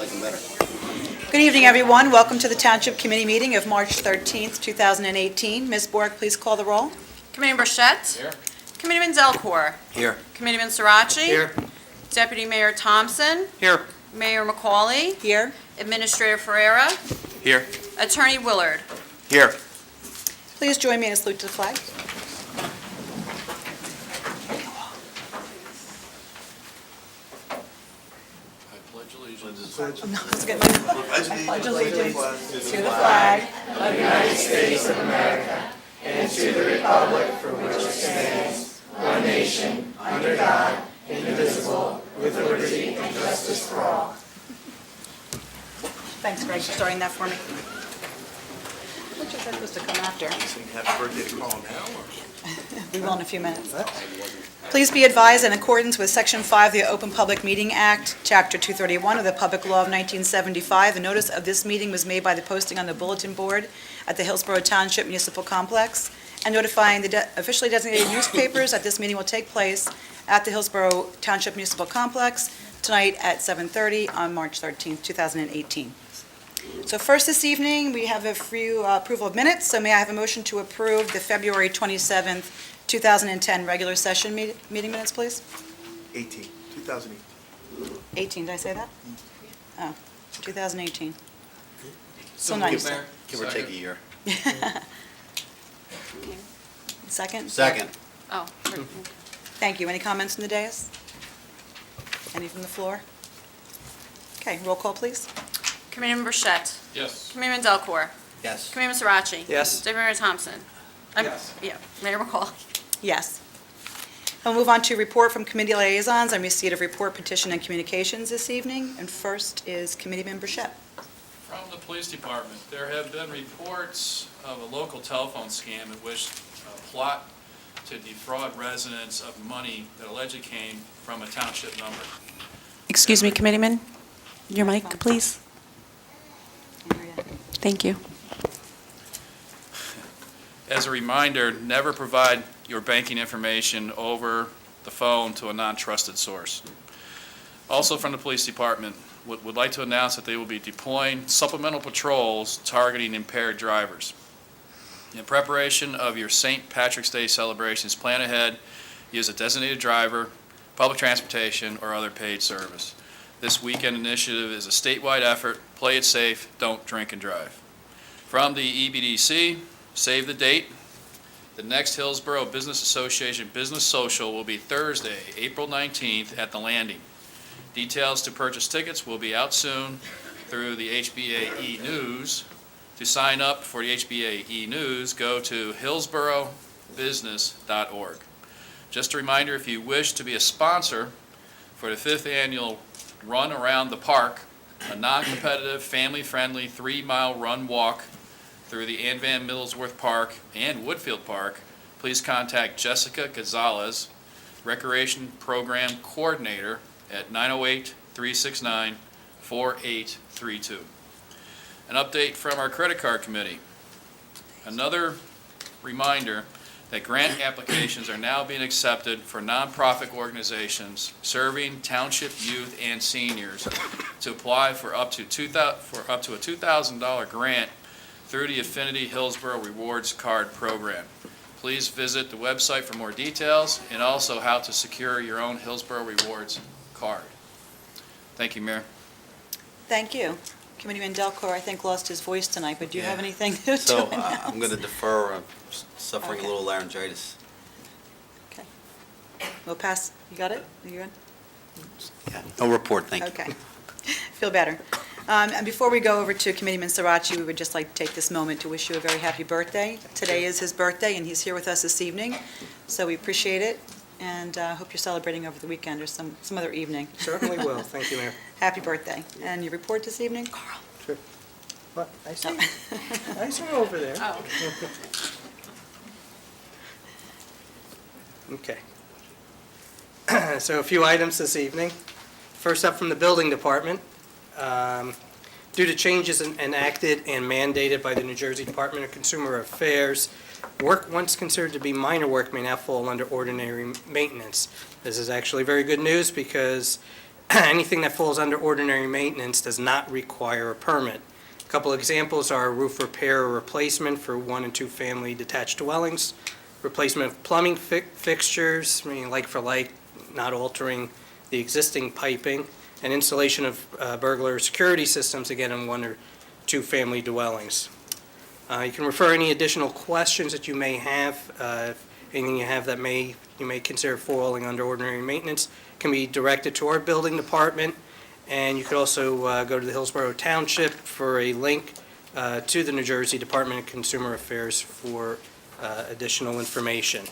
Nothing better. Good evening, everyone. Welcome to the Township Committee meeting of March 13th, 2018. Ms. Borg, please call the roll. Committeeman Burchett? Here. Committeeman Delcourt? Here. Committeeman Sirachi? Here. Deputy Mayor Thompson? Here. Mayor McCauley? Here. Administrator Ferreira? Here. Attorney Willard? Here. Please join me in a salute to the flag. I pledge allegiance. No, let's get I pledge allegiance to the flag of the United States of America and to the republic for which it stands, one nation, under God, indivisible, with liberty and justice for all. Thanks, Greg, for starting that for me. Which of that was to come after? Happy birthday to Carl now, or? We will in a few minutes. Please be advised, in accordance with Section 5 of the Open Public Meeting Act, Chapter 231 of the Public Law of 1975, a notice of this meeting was made by the posting on the bulletin board at the Hillsborough Township Municipal Complex and notifying the officially designated newspapers that this meeting will take place at the Hillsborough Township Municipal Complex tonight at 7:30 on March 13th, 2018. So first this evening, we have a few approval of minutes. So may I have a motion to approve the February 27th, 2010 regular session meeting minutes, please? 2008. 18, did I say that? Oh, 2018. So nice. Mayor. Give or take a year. Second? Second. Oh. Thank you. Any comments from the dais? Any from the floor? Okay, roll call, please. Committeeman Burchett? Yes. Committeeman Delcourt? Yes. Committeeman Sirachi? Yes. Deputy Mayor Thompson? Yes. Yeah, Mayor McCauley? Yes. We'll move on to report from committee liaisons and receipt of report, petition, and communications this evening. And first is Committeeman Burchett. From the police department, there have been reports of a local telephone scam in which a plot to defraud residents of money that allegedly came from a township number. Excuse me, Committeeman, your mic, please. Thank you. As a reminder, never provide your banking information over the phone to a non-trusted source. Also from the police department, would like to announce that they will be deploying supplemental patrols targeting impaired drivers. In preparation of your St. Patrick's Day celebrations, plan ahead, use a designated driver, public transportation, or other paid service. This weekend initiative is a statewide effort. Play it safe, don't drink and drive. From the EBDC, save the date. The next Hillsborough Business Association Business Social will be Thursday, April 19th at the Landing. Details to purchase tickets will be out soon through the HBA e-News. To sign up for the HBA e-News, go to hillsboroughbusiness.org. Just a reminder, if you wish to be a sponsor for the 5th annual Run Around the Park, a non-competitive, family-friendly 3-mile run-walk through the Ann Van Middlesworth Park and Woodfield Park, please contact Jessica Gonzalez, Recreation Program Coordinator, at 908-369-4832. An update from our credit card committee. Another reminder that grant applications are now being accepted for nonprofit organizations serving township youth and seniors to apply for up to a $2,000 grant through the Affinity Hillsborough Rewards Card Program. Please visit the website for more details and also how to secure your own Hillsborough Rewards card. Thank you, Mayor. Thank you. Committeeman Delcourt, I think, lost his voice tonight, but do you have Yeah. anything to So announce? I'm going to defer. I'm suffering Okay. a little laryngitis. Okay. We'll pass. You got it? Are you good? Yeah. No report, thank you. Okay. Feel better. And before we go over to Committeeman Sirachi, we would just like to take this moment to wish you a very happy birthday. Today is his birthday, and he's here with us this evening, so we appreciate it, and hope you're celebrating over the weekend or some other evening. Certainly will. Thank you, Mayor. Happy birthday. And your report this evening? Carl. Sure. What? I see. I see over there. Oh. Okay. So a few items this evening. First up from the building department. Due to changes enacted and mandated by the New Jersey Department of Consumer Affairs, work once considered to be minor work may now fall under ordinary maintenance. This is actually very good news because anything that falls under ordinary maintenance does not require a permit. A couple examples are roof repair or replacement for 1- and 2-family detached dwellings, replacement of plumbing fixtures, meaning like for like, not altering the existing piping, and installation of burglar security systems, again, in 1- or 2-family dwellings. You can refer any additional questions that you may have, anything you have that you may consider falling under ordinary maintenance can be directed to our building department, and you could also go to the Hillsborough Township for a link to the New Jersey Department of Consumer Affairs for additional information.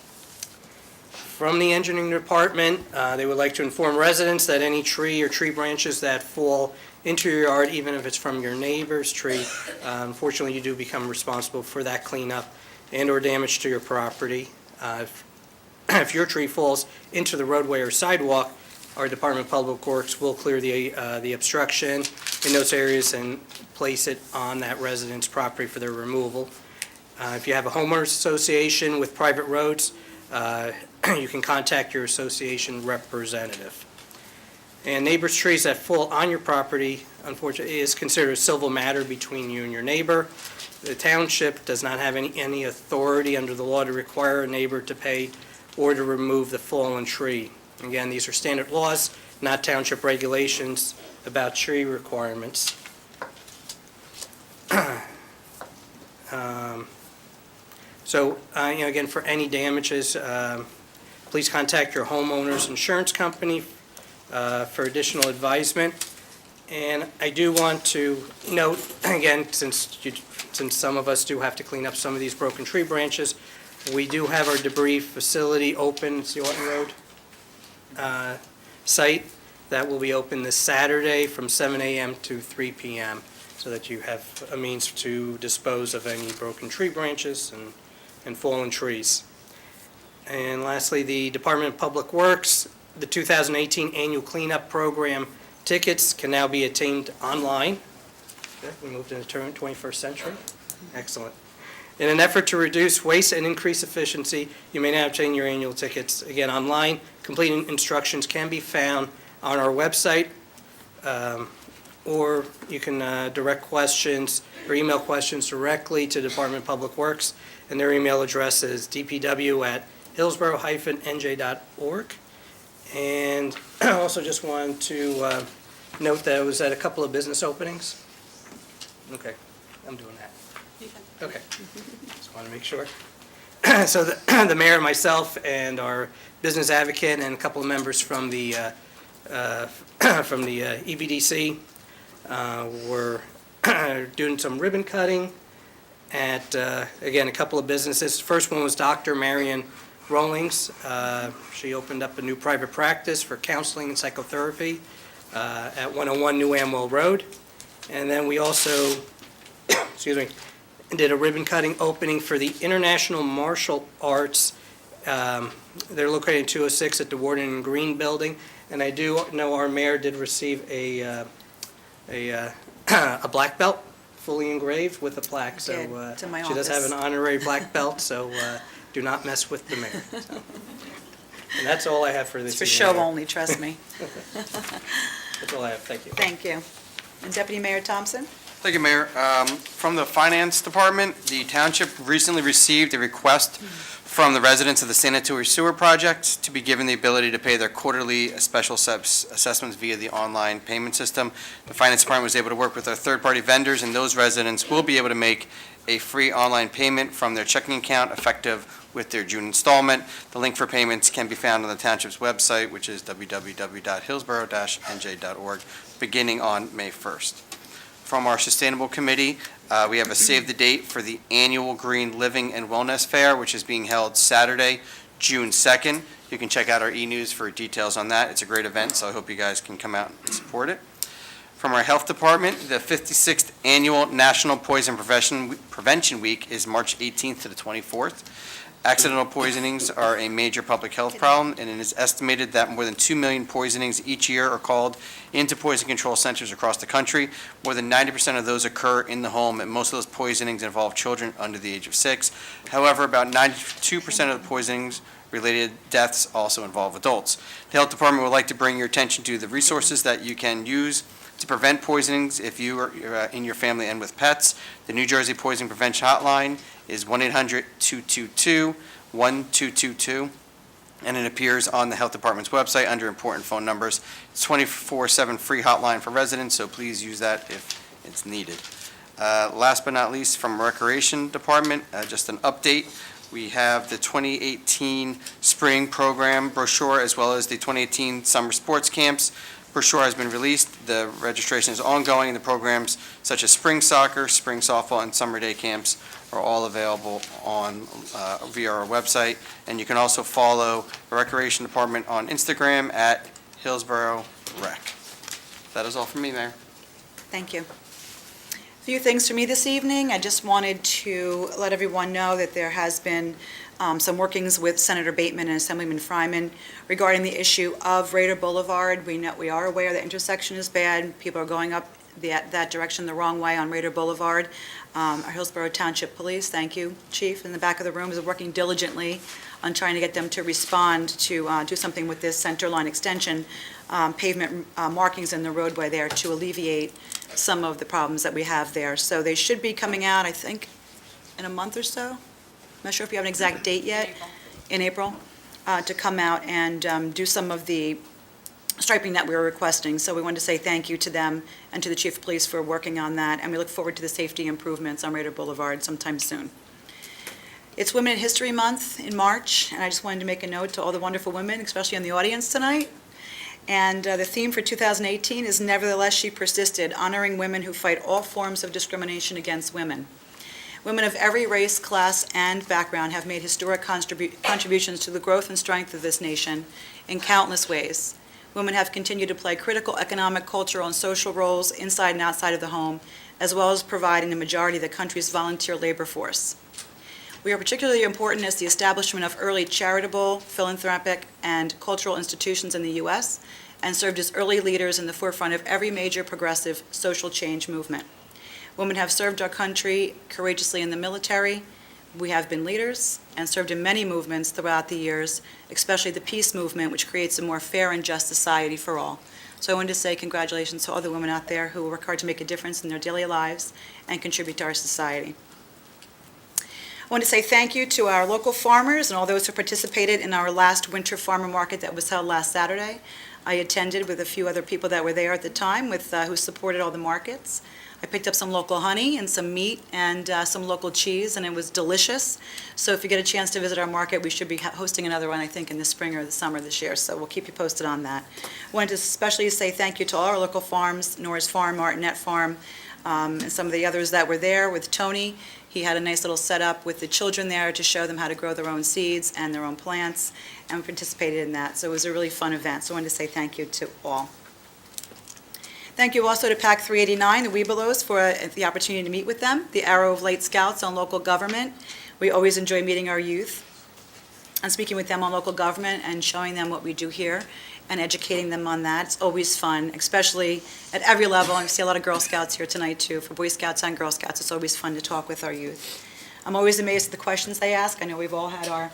From the engineering department, they would like to inform residents that any tree or tree branches that fall into your yard, even if it's from your neighbor's tree, unfortunately, you do become responsible for that cleanup and/or damage to your property. If your tree falls into the roadway or sidewalk, our Department of Public Works will clear the obstruction in those areas and place it on that resident's property for their removal. If you have a homeowners association with private roads, you can contact your association representative. And neighbor's trees that fall on your property, unfortunately, is considered a civil matter between you and your neighbor. The township does not have any authority under the law to require a neighbor to pay or to remove the fallen tree. Again, these are standard laws, not township regulations about tree requirements. Again, for any damages, please contact your homeowner's insurance company for additional advisement. And I do want to note, again, since some of us do have to clean up some of these broken tree branches, we do have our debris facility open. It's the Orton Road site that will be open this Saturday from 7 a.m. to 3 p.m. so that you have a means to dispose of any broken tree branches and fallen trees. And lastly, the Department of Public Works, the 2018 Annual Cleanup Program tickets can now be obtained online. Okay, we moved into the 21st century. Excellent. In an effort to reduce waste and increase efficiency, you may now obtain your annual tickets, again, online. Completing instructions can be found on our website, or you can direct questions or email questions directly to Department of Public Works, and their email address is dpw@hillsborough-nj.org. And I also just wanted to note that I was at a couple of business openings. Okay, I'm doing that. Okay, just want to make sure. So the mayor and myself and our business advocate and a couple of members from the EBDC were doing some ribbon cutting at, again, a couple of businesses. First one was Dr. Marion Rawlings. She opened up a new private practice for counseling and psychotherapy at 101 New Amwell Road. And then we also, did a ribbon cutting opening for the International Martial Arts. They're located in 206 at the Warden and Green Building. And I do know our mayor did receive a black belt, fully engraved with a plaque. So Did, to my she does have office. an honorary black belt, so do not mess with the mayor. So. And that's all I have for this It's for evening, show Mayor. only, trust me. That's all I have, thank you. Thank you. And Deputy Mayor Thompson? Thank you, Mayor. From the Finance Department, the township recently received a request from the residents of the sanitary sewer project to be given the ability to pay their quarterly special assessments via the online payment system. The Finance Department was able to work with our third-party vendors, and those residents will be able to make a free online payment from their checking account effective with their June installment. The link for payments can be found on the township's website, which is www.hillsborough-nj.org, beginning on May 1st. From our Sustainable Committee, we have a save the date for the annual Green Living and Wellness Fair, which is being held Saturday, June 2nd. You can check out our e-news for details on that. It's a great event, so I hope you guys can come out and support it. From our Health Department, the 56th Annual National Poison Prevention Week is March 18th to the 24th. Accidental poisonings are a major public health problem, and it is estimated that more than 2 million poisonings each year are called into poison control centers across the country. More than 90% of those occur in the home, and most of those poisonings involve children under the age of 6. However, about 92% of the poisonings related deaths also involve adults. The Health Department would like to bring your attention to the resources that you can use to prevent poisonings if you are in your family and with pets. The New Jersey Poison Prevention Hotline is 1-800-222-1222, and it appears on the Health Department's website under important phone numbers. It's 24/7 free hotline for residents, so please use that if it's needed. Last but not least, from Recreation Department, just an update. We have the 2018 Spring Program brochure as well as the 2018 Summer Sports Camps. Brochure has been released. The registration is ongoing. The programs such as spring soccer, spring softball, and summer day camps are all available on via our website. And you can also follow the Recreation Department on Instagram at Hillsborough Rec. That is all from me, Mayor. Thank you. A few things for me this evening. I just wanted to let everyone know that there has been some workings with Senator Bateman and Assemblyman Fryman regarding the issue of Raider Boulevard. We are aware the intersection is bad. People are going up that direction the wrong way on Raider Boulevard. Our Hillsborough Township Police, thank you, Chief, in the back of the room, is working diligently on trying to get them to respond to do something with this center line extension, pavement markings in the roadway there to alleviate some of the problems that we have there. So they should be coming out, I think, in a month or so. I'm not sure if you have an exact date yet. In April, to come out and do some of the striping that we were requesting. So we wanted to say thank you to them and to the Chief of Police for working on that, and we look forward to the safety improvements on Raider Boulevard sometime soon. It's Women in History Month in March, and I just wanted to make a note to all the wonderful women, especially in the audience tonight. And the theme for 2018 is Nevertheless She Persisted, honoring women who fight all forms of discrimination against women. Women of every race, class, and background have made historic contributions to the growth and strength of this nation in countless ways. Women have continued to play critical economic, cultural, and social roles inside and outside of the home, as well as providing the majority of the country's volunteer labor force. We are particularly important as the establishment of early charitable, philanthropic, and cultural institutions in the U.S., and served as early leaders in the forefront of every major progressive social change movement. Women have served our country courageously in the military. We have been leaders and served in many movements throughout the years, especially the peace movement, which creates a more fair and just society for all. So I wanted to say congratulations to all the women out there who work hard to make a difference in their daily lives and contribute to our society. I want to say thank you to our local farmers and all those who participated in our last winter farmer market that was held last Saturday. I attended with a few other people that were there at the time who supported all the markets. I picked up some local honey and some meat and some local cheese, and it was delicious. So if you get a chance to visit our market, we should be hosting another one, I think, in the spring or the summer this year, so we'll keep you posted on that. I wanted to especially say thank you to all our local farms, Norris Farm, Martinet Farm, and some of the others that were there with Tony. He had a nice little setup with the children there to show them how to grow their own seeds and their own plants, and we participated in that. So it was a really fun event, so I wanted to say thank you to all. Thank you also to PAC 389, the Webelos, for the opportunity to meet with them, the Arrow of Light Scouts on local government. We always enjoy meeting our youth and speaking with them on local government and showing them what we do here and educating them on that. It's always fun, especially at every level. I see a lot of Girl Scouts here tonight, too, for Boy Scouts and Girl Scouts. It's always fun to talk with our youth. I'm always amazed at the questions they ask. I know we've all had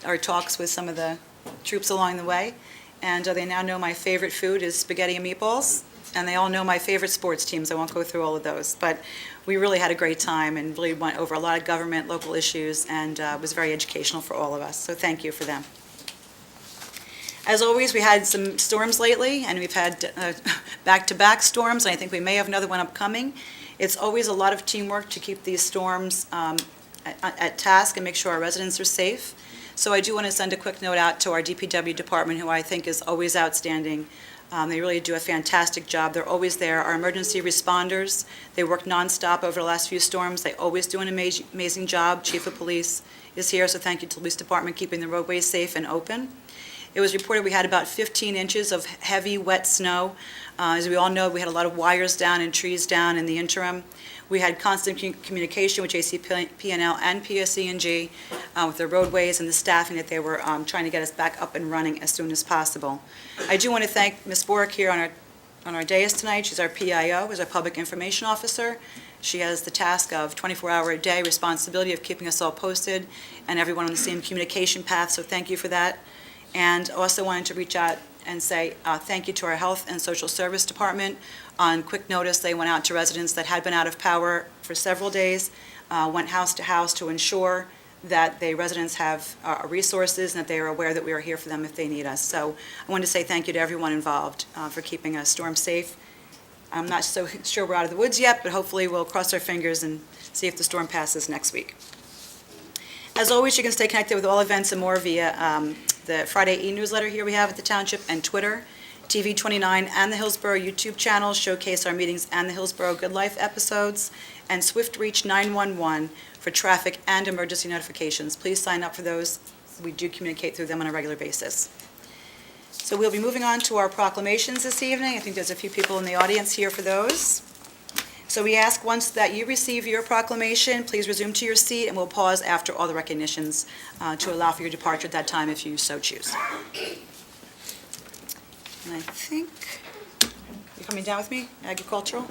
our talks with some of the troops along the way, and they now know my favorite food is spaghetti and meatballs. And they all know my favorite sports teams. I won't go through all of those. But we really had a great time and really went over a lot of government, local issues, and it was very educational for all of us. So thank you for them. As always, we had some storms lately, and we've had back-to-back storms, and I think we may have another one upcoming. It's always a lot of teamwork to keep these storms at task and make sure our residents are safe. So I do want to send a quick note out to our DPW department, who I think is always outstanding. They really do a fantastic job. They're always there. Our emergency responders, they work nonstop over the last few storms. They always do an amazing job. Chief of Police is here, so thank you to the Police Department keeping the roadways safe and open. It was reported we had about 15 inches of heavy, wet snow. As we all know, we had a lot of wires down and trees down in the interim. We had constant communication with JCP&L and PSE&G with the roadways and the staffing that they were trying to get us back up and running as soon as possible. I do want to thank Ms. Bork here on on our dais tonight. She's our PIO, is our Public Information Officer. She has the task of 24-hour-a-day responsibility of keeping us all posted and everyone on the same communication path, so thank you for that. And also wanted to reach out and say thank you to our Health and Social Service Department. On quick notice, they went out to residents that had been out of power for several days, went house to house to ensure that the residents have resources and that they are aware that we are here for them if they need us. So I wanted to say thank you to everyone involved for keeping us storm safe. I'm not so sure we're out of the woods yet, but hopefully we'll cross our fingers and see if the storm passes next week. As always, you can stay connected with all events and more via the Friday e-newsletter here we have at the Township and Twitter. TV 29 and the Hillsborough YouTube channels showcase our meetings and the Hillsborough Good Life episodes, and Swift Reach 911 for traffic and emergency notifications. Please sign up for those. We do communicate through them on a regular basis. So we'll be moving on to our proclamations this evening. I think there's a few people in the audience here for those. So we ask once that you receive your proclamation, please resume to your seat, and we'll pause after all the recognitions to allow for your departure at that time if you so choose. And I think, you coming down with me, agricultural?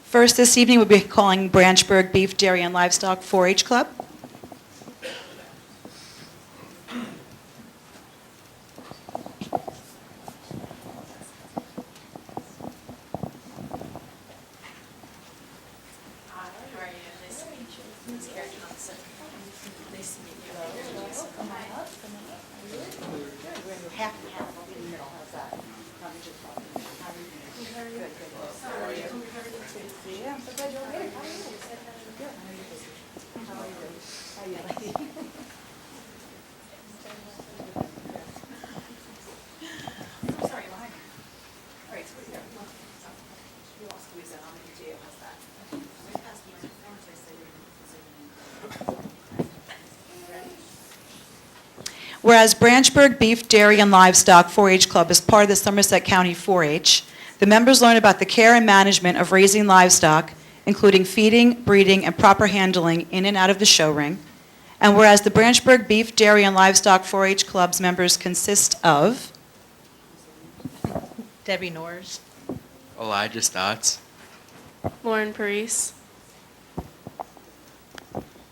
First this evening, we'll be calling Branchburg Beef, Dairy, and Livestock 4-H Club. Whereas Branchburg Beef, Dairy, and Livestock 4-H Club is part of the Somerset County 4-H, the members learn about the care and management of raising livestock, including feeding, breeding, and proper handling in and out of the show ring. And whereas the Branchburg Beef, Dairy, and Livestock 4-H Club's members consist of Debbie Norris, Elijah Stotts, Lauren Parise,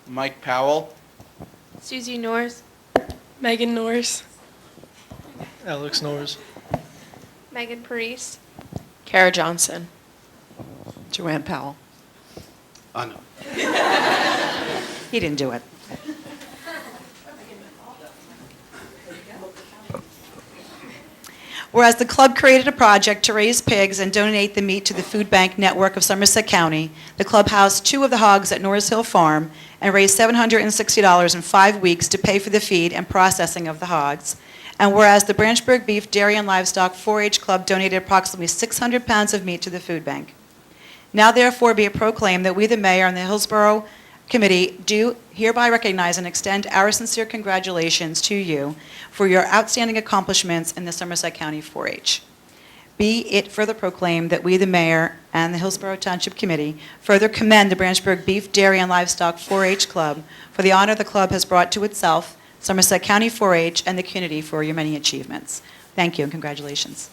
Mike Powell, Susie Norris, Megan Norris, Alex Norris, Megan Parise, Kara Johnson. Joanne Powell. Oh, no. He didn't do it. Whereas the club created a project to raise pigs and donate the meat to the Food Bank Network of Somerset County, the club housed 2 of the hogs at Norris Hill Farm and raised $760 in 5 weeks to pay for the feed and processing of the hogs. And whereas the Branchburg Beef, Dairy, and Livestock 4-H Club donated approximately 600 pounds of meat to the food bank. Now therefore be it proclaimed that we, the mayor and the Hillsborough Committee, do hereby recognize and extend our sincere congratulations to you for your outstanding accomplishments in the Somerset County 4-H. Be it further proclaimed that we, the mayor and the Hillsborough Township Committee, further commend the Branchburg Beef, Dairy, and Livestock 4-H Club for the honor the club has brought to itself, Somerset County 4-H, and the community for your many achievements. Thank you and congratulations.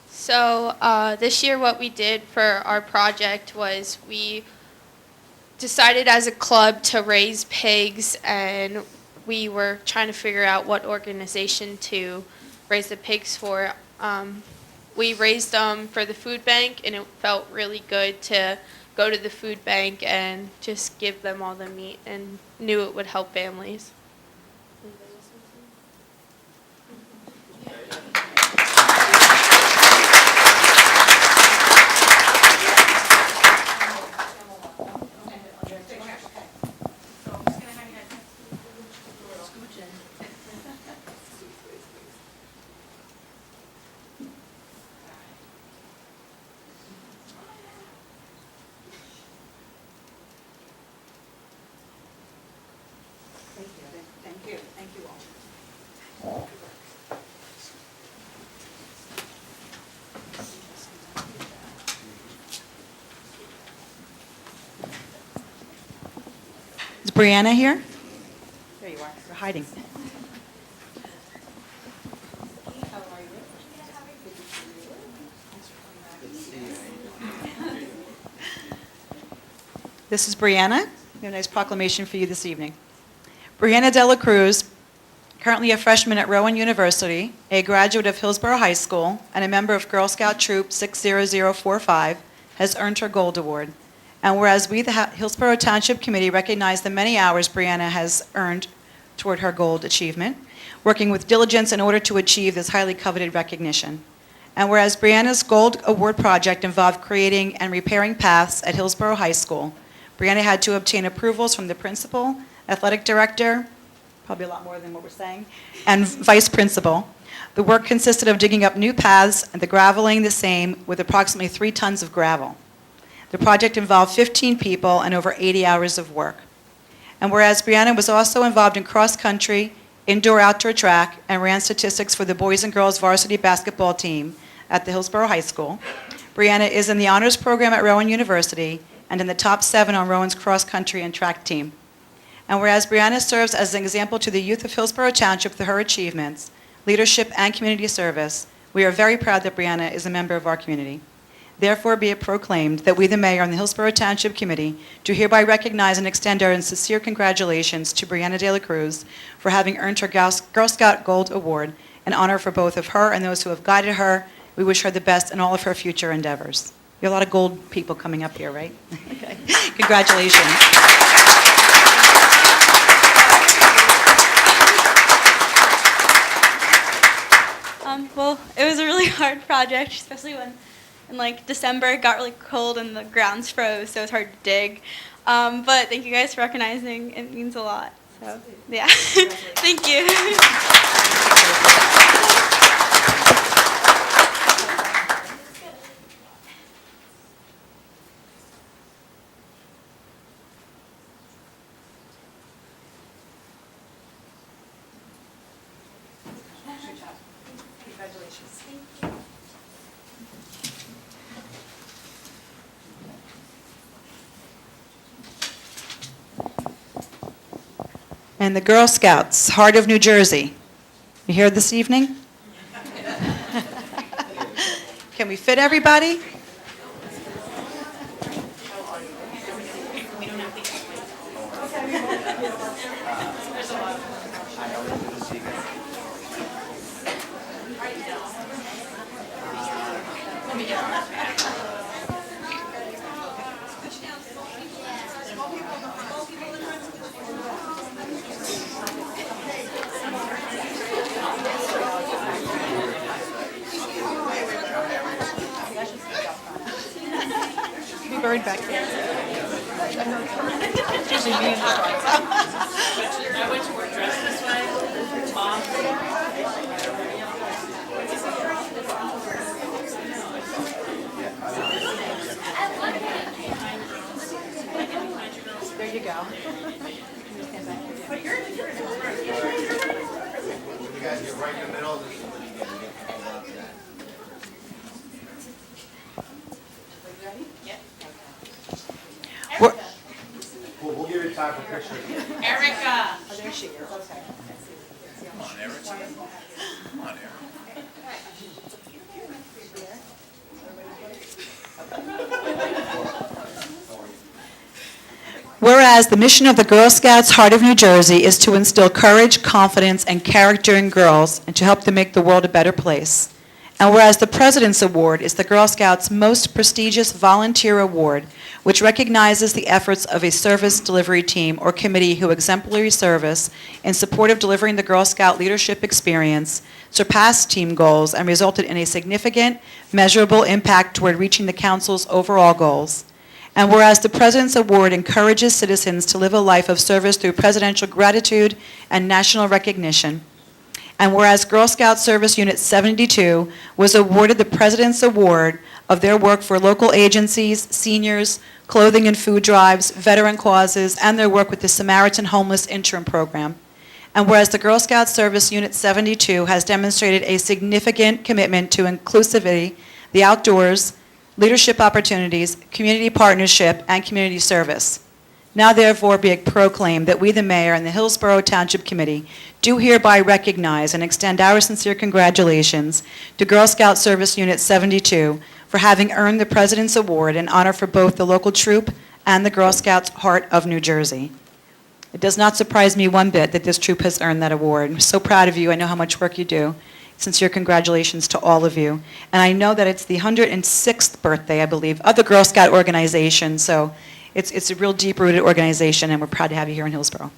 So this year what we did for our project was we decided as a club to raise pigs, and we were trying to figure out what organization to raise the pigs for. We raised them for the food bank, and it felt really good to go to the food bank and just give them all the meat, and knew it would help families. So I'm just going to Brianna here? There you are. You're hiding. This is Brianna. We have a nice proclamation for you this evening. Brianna De La Cruz, currently a freshman at Rowan University, a graduate of Hillsborough High School, and a member of Girl Scout Troop 60045, has earned her Gold Award. And whereas we, the Hillsborough Township Committee, recognize the many hours Brianna has earned toward her gold achievement, working with diligence in order to achieve this highly coveted recognition. And whereas Brianna's Gold Award project involved creating and repairing paths at Hillsborough High School, Brianna had to obtain approvals from the principal, athletic director, probably a lot more than what we're saying, and vice principal. The work consisted of digging up new paths and the graveling the same with approximately 3 tons of gravel. The project involved 15 people and over 80 hours of work. And whereas Brianna was also involved in cross-country, indoor-outdoor track, and ran statistics for the boys and girls varsity basketball team at the Hillsborough High School, Brianna is in the honors program at Rowan University and in the top 7 on Rowan's cross-country and track team. And whereas Brianna serves as an example to the youth of Hillsborough Township for her achievements, leadership, and community service, we are very proud that Brianna is a member of our community. Therefore, be it proclaimed that we, the mayor and the Hillsborough Township Committee, do hereby recognize and extend our sincere congratulations to Brianna De La Cruz for having earned her Girl Scout Gold Award, an honor for both of her and those who have guided her. We wish her the best in all of her future endeavors. You have a lot of gold people coming up here, right? Okay. Congratulations. Well, it was a really hard project, especially when in like December it got really cold and the grounds froze, so it was hard to dig. But thank you guys for recognizing. It means a lot. So yeah, thank you. And the Girl Scouts, Heart of New Jersey. You here this evening? Can we fit everybody? Be buried back there. It's usually me and I wish we were dressed this way. Tom. There you go. You guys get right in the middle. We'll give you time for pictures. Erica. Oh, there she is. Okay. Come on, Eric. Come on, Eric. Whereas the mission of the Girl Scouts Heart of New Jersey is to instill courage, confidence, and character in girls and to help them make the world a better place. And whereas the President's Award is the Girl Scouts' most prestigious volunteer award, which recognizes the efforts of a service delivery team or committee who exemplary service in support of delivering the Girl Scout leadership experience, surpassed team goals, and resulted in a significant, measurable impact toward reaching the Council's overall goals. And whereas the President's Award encourages citizens to live a life of service through presidential gratitude and national recognition. And whereas Girl Scout Service Unit 72 was awarded the President's Award of their work for local agencies, seniors, clothing and food drives, veteran causes, and their work with the Samaritan Homeless Interim Program. And whereas the Girl Scout Service Unit 72 has demonstrated a significant commitment to inclusivity, the outdoors, leadership opportunities, community partnership, and community service. Now therefore be it proclaimed that we, the mayor and the Hillsborough Township Committee, do hereby recognize and extend our sincere congratulations to Girl Scout Service Unit 72 for having earned the President's Award, an honor for both the local troop and the Girl Scouts Heart of New Jersey. It does not surprise me one bit that this troop has earned that award. I'm so proud of you. I know how much work you do. Sincere congratulations to all of you. And I know that it's the 106th birthday, I believe, of the Girl Scout organization, so it's a real deep-rooted organization, and we're proud to have you here in Hillsborough.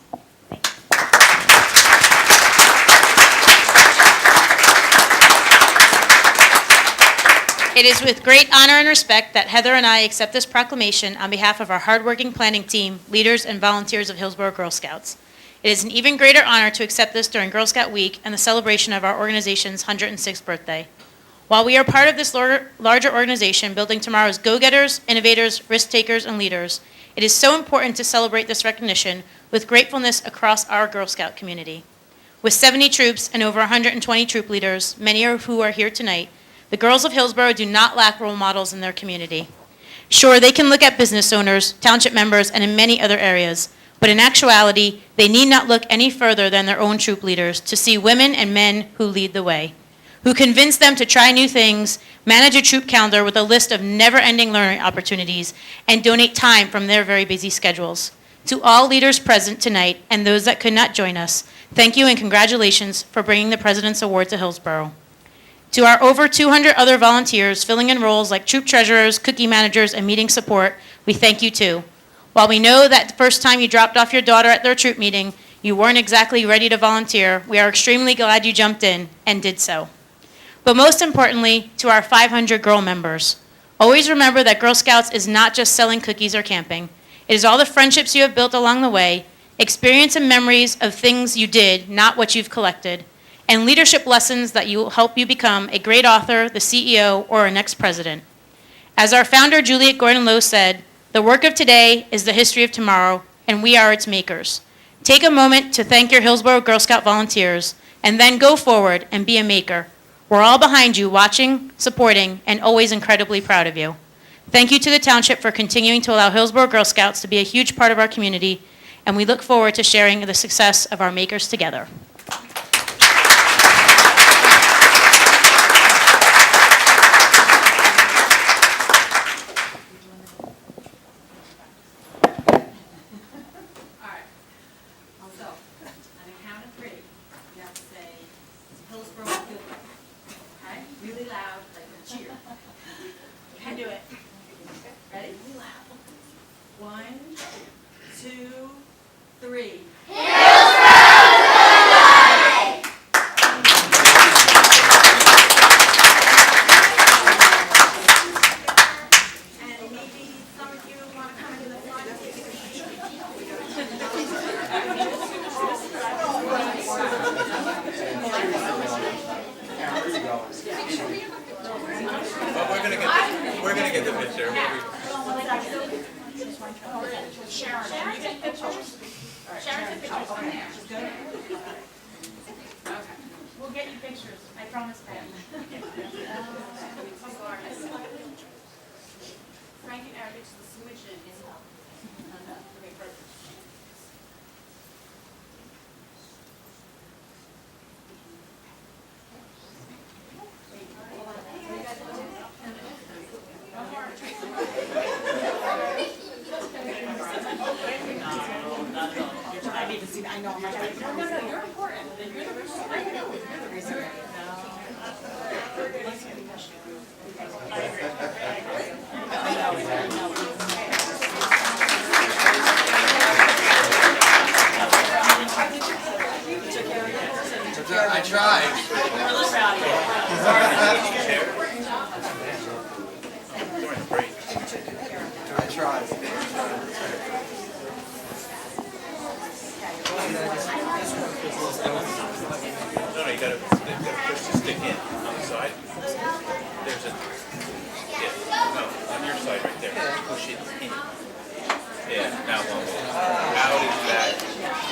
It is with great honor and respect that Heather and I accept this proclamation on behalf of our hardworking planning team, leaders, and volunteers of Hillsborough Girl Scouts. It is an even greater honor to accept this during Girl Scout Week and the celebration of our organization's 106th birthday. While we are part of this larger organization building tomorrow's go-getters, innovators, risk-takers, and leaders, it is so important to celebrate this recognition with gratefulness across our Girl Scout community. With 70 troops and over 120 troop leaders, many of who are here tonight, the girls of Hillsborough do not lack role models in their community. Sure, they can look at business owners, township members, and in many other areas, but in actuality, they need not look any further than their own troop leaders to see women and men who lead the way, who convince them to try new things, manage a troop calendar with a list of never-ending learning opportunities, and donate time from their very busy schedules. To all leaders present tonight and those that could not join us, thank you and congratulations for bringing the President's Award to Hillsborough. To our over 200 other volunteers filling in roles like troop treasurers, cookie managers, and meeting support, we thank you too. While we know that the first time you dropped off your daughter at their troop meeting, you weren't exactly ready to volunteer, we are extremely glad you jumped in and did so. But most importantly, to our 500 girl members, always remember that Girl Scouts is not just selling cookies or camping. It is all the friendships you have built along the way, experience and memories of things you did, not what you've collected, and leadership lessons that will help you become a great author, the CEO, or our next president. As our founder, Juliet Gordon-Lowe, said, the work of today is the history of tomorrow, and we are its makers. Take a moment to thank your Hillsborough Girl Scout volunteers, and then go forward and be a maker. We're all behind you, watching, supporting, and always incredibly proud of you. Thank you to the Township for continuing to allow Hillsborough Girl Scouts to be a huge part of our community, and we look forward to sharing the success of our makers together. We're gonna get the picture. We'll get you pictures, I promise, Pam. Frank and Eric, it's the submission is up. Okay, perfect. I know. No, you're important. You're the reason. You're the reason. I tried. We're really proud of you. During the break. I tried. No, you gotta push the stick in on the side. There's a, yeah, no, on your side right there. Push it in. Yeah, now one more. Out is back.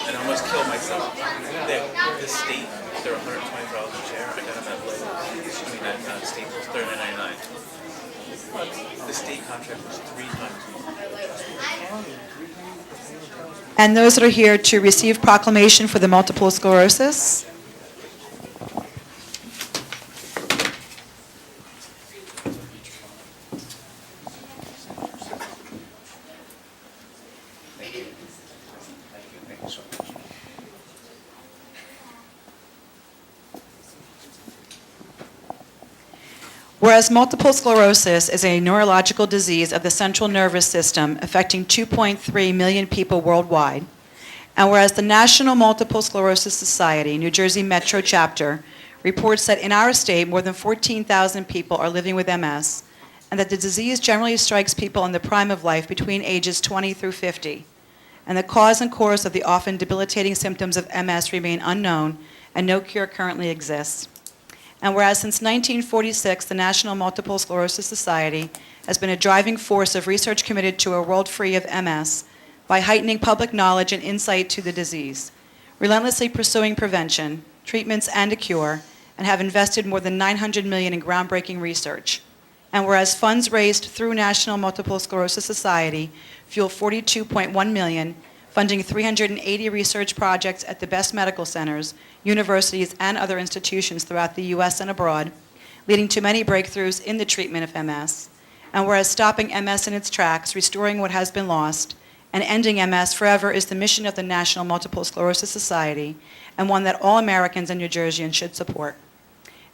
And I almost killed myself. The state, they're $120 a chair. I got them at Lowe's. I mean, not Staples, $39.99. The state contract was 3 times. And those that are here to receive proclamation for the multiple sclerosis. Whereas multiple sclerosis is a neurological disease of the central nervous system affecting 2.3 million people worldwide, and whereas the National Multiple Sclerosis Society, New Jersey Metro Chapter, reports that in our state more than 14,000 people are living with MS, and that the disease generally strikes people in the prime of life between ages 20 through 50, and the cause and course of the often debilitating symptoms of MS remain unknown, and no cure currently exists. And whereas since 1946, the National Multiple Sclerosis Society has been a driving force of research committed to a world free of MS by heightening public knowledge and insight to the disease, relentlessly pursuing prevention, treatments, and a cure, and have invested more than $900 million in groundbreaking research. And whereas funds raised through National Multiple Sclerosis Society fuel $42.1 million, funding 380 research projects at the best medical centers, universities, and other institutions throughout the U.S. and abroad, leading to many breakthroughs in the treatment of MS. And whereas stopping MS in its tracks, restoring what has been lost, and ending MS forever is the mission of the National Multiple Sclerosis Society, and one that all Americans and New Jerseyans should support.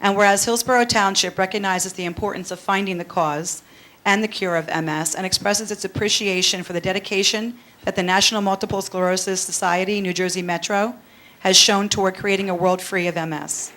And whereas Hillsborough Township recognizes the importance of finding the cause and the cure of MS and expresses its appreciation for the dedication that the National Multiple Sclerosis Society, New Jersey Metro, has shown toward creating a world free of MS.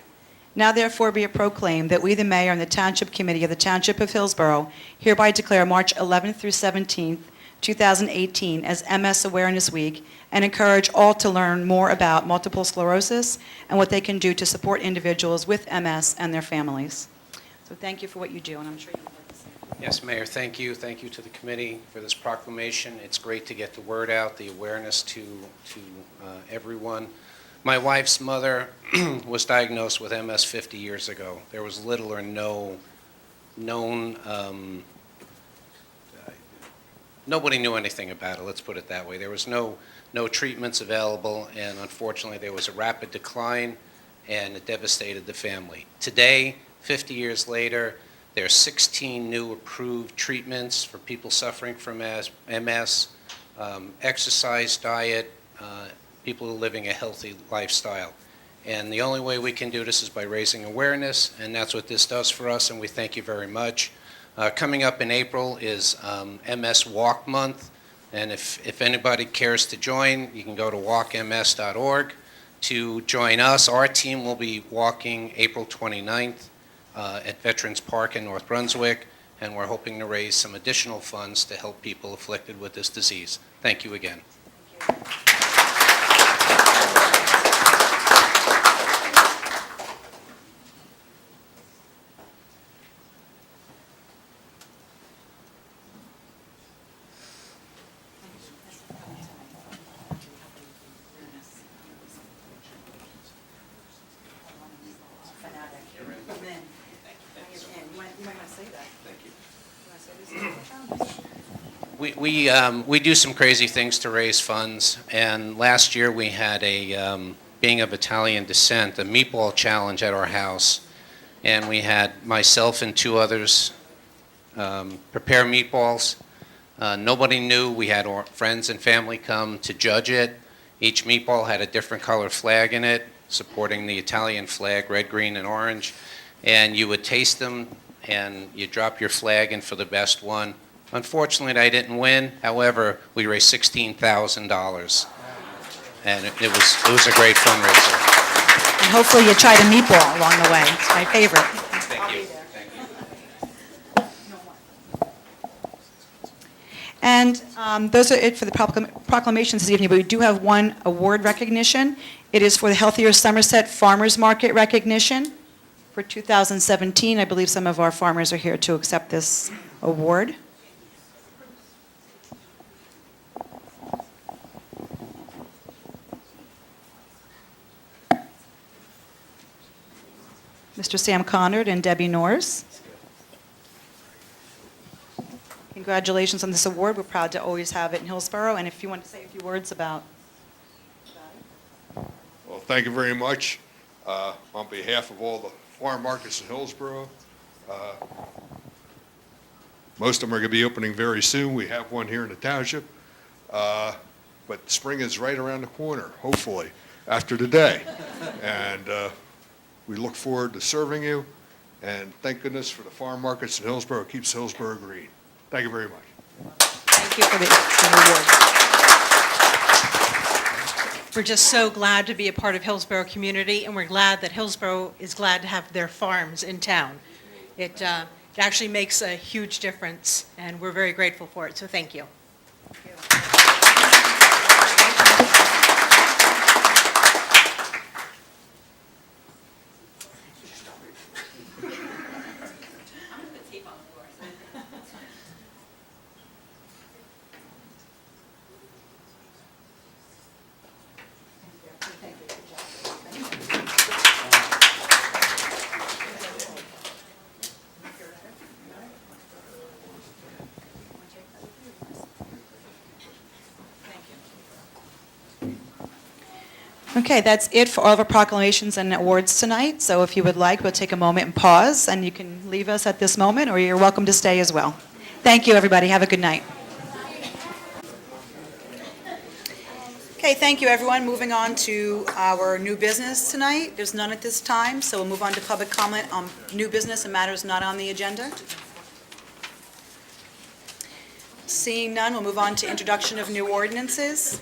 Now therefore be it proclaimed that we, the Mayor and the Township Committee of the Township of Hillsborough, hereby declare March 11th through 17th, 2018 as MS Awareness Week, and encourage all to learn more about multiple sclerosis and what they can do to support individuals with MS and their families. So thank you for what you do, and I'm sure you would like to say. Yes, Mayor, thank you. Thank you to the committee for this proclamation. It's great to get the word out, the awareness to everyone. My wife's mother was diagnosed with MS 50 years ago. There was little or no known, nobody knew anything about it, let's put it that way. There was no treatments available, and unfortunately there was a rapid decline, and it devastated the family. Today, 50 years later, there are 16 new approved treatments for people suffering from MS, exercise, diet, people living a healthy lifestyle. And the only way we can do this is by raising awareness, and that's what this does for us, and we thank you very much. Coming up in April is MS Walk Month, and if anybody cares to join, you can go to walkms.org to join us. Our team will be walking April 29th at Veterans Park in North Brunswick, and we're hoping to raise some additional funds to help people afflicted with this disease. Thank you again. Thank you. We do some crazy things to raise funds, and last year we had a, being of Italian descent, a meatball challenge at our house, and we had myself and 2 others prepare meatballs. Nobody knew. We had our friends and family come to judge it. Each meatball had a different color flag in it, supporting the Italian flag, red, green, and orange, and you would taste them, and you drop your flag in for the best one. Unfortunately, I didn't win. However, we raised $16,000, and it was a great fundraiser. And hopefully you tried a meatball along the way. It's my favorite. Thank you. And those are it for the proclamations this evening, but we do have one award recognition. It is for the Healthier Somerset Farmers Market recognition for 2017. I believe some of our farmers are here to accept this award. Mr. Sam Conard and Debbie Norris. Congratulations on this award. We're proud to always have it in Hillsborough. And if you want to say a few words about Well, thank you very much. On behalf of all the farm markets in Hillsborough, most of them are going to be opening very soon. We have one here in the township. But spring is right around the corner, hopefully, after today. And we look forward to serving you. And thank goodness for the farm markets in Hillsborough. It keeps Hillsborough green. Thank you very much. Thank you for the award. We're just so glad to be a part of Hillsborough community, and we're glad that Hillsborough is glad to have their farms in town. It actually makes a huge difference, and we're very grateful for it, so thank you. Okay, that's it for all of our proclamations and awards tonight. So if you would like, we'll take a moment and pause, and you can leave us at this moment, or you're welcome to stay as well. Thank you, everybody. Have a good night. Okay, thank you, everyone. Moving on to our new business tonight. There's none at this time, so we'll move on to public comment on new business and matters not on the agenda. Seeing none, we'll move on to introduction of new ordinances.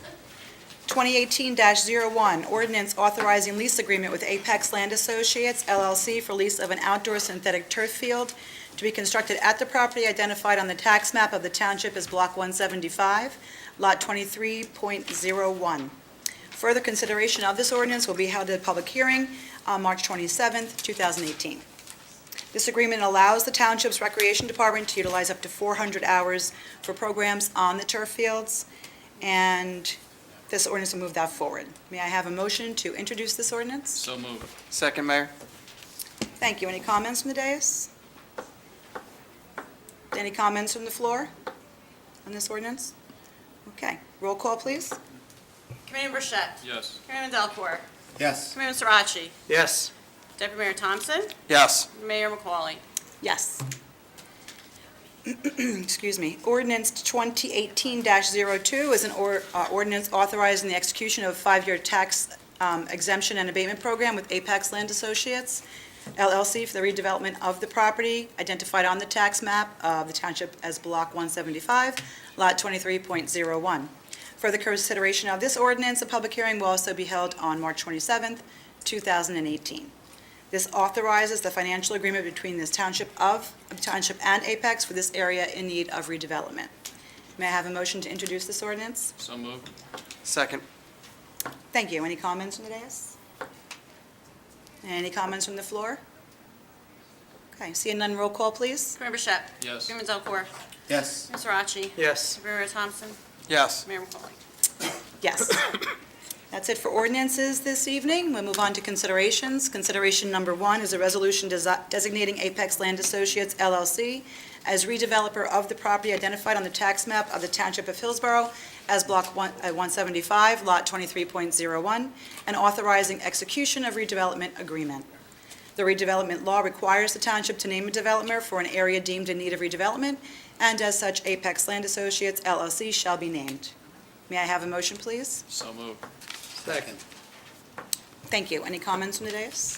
2018-01, ordinance authorizing lease agreement with Apex Land Associates, LLC, for lease of an outdoor synthetic turf field to be constructed at the property identified on the tax map of the township as Block 175, Lot 23.01. Further consideration of this ordinance will be held at a public hearing on March 27th, 2018. This agreement allows the township's recreation department to utilize up to 400 hours for programs on the turf fields, and this ordinance will move that forward. May I have a motion to introduce this ordinance? So moved. Second, Mayor. Thank you. Any comments from the dais? Any comments from the floor on this ordinance? Okay. Roll call, please. Committeeman Burchett. Yes. Committeeman Delacour. Yes. Committeeman Sirachi. Yes. Deputy Mayor Thompson. Yes. Mayor McCauley. Yes. Excuse me. Ordinance 2018-02 is an ordinance authorizing the execution of a 5-year tax exemption and abatement program with Apex Land Associates, LLC, for the redevelopment of the property identified on the tax map of the township as Block 175, Lot 23.01. Further consideration of this ordinance, a public hearing will also be held on March 27th, 2018. This authorizes the financial agreement between this township and Apex for this area in need of redevelopment. May I have a motion to introduce this ordinance? So moved. Second. Thank you. Any comments from the dais? Any comments from the floor? Okay, seeing none, roll call, please. Committeeman Burchett. Yes. Committeeman Delacour. Yes. Committeeman Sirachi. Yes. Deputy Mayor Thompson. Yes. Mayor McCauley. Yes. That's it for ordinances this evening. We'll move on to considerations. Consideration number 1 is a resolution designating Apex Land Associates, LLC, as redeveloper of the property identified on the tax map of the Township of Hillsborough as Block 175, Lot 23.01, and authorizing execution of redevelopment agreement. The redevelopment law requires the township to name a developer for an area deemed in need of redevelopment, and as such, Apex Land Associates, LLC, shall be named. May I have a motion, please? So moved. Second. Thank you. Any comments from the dais?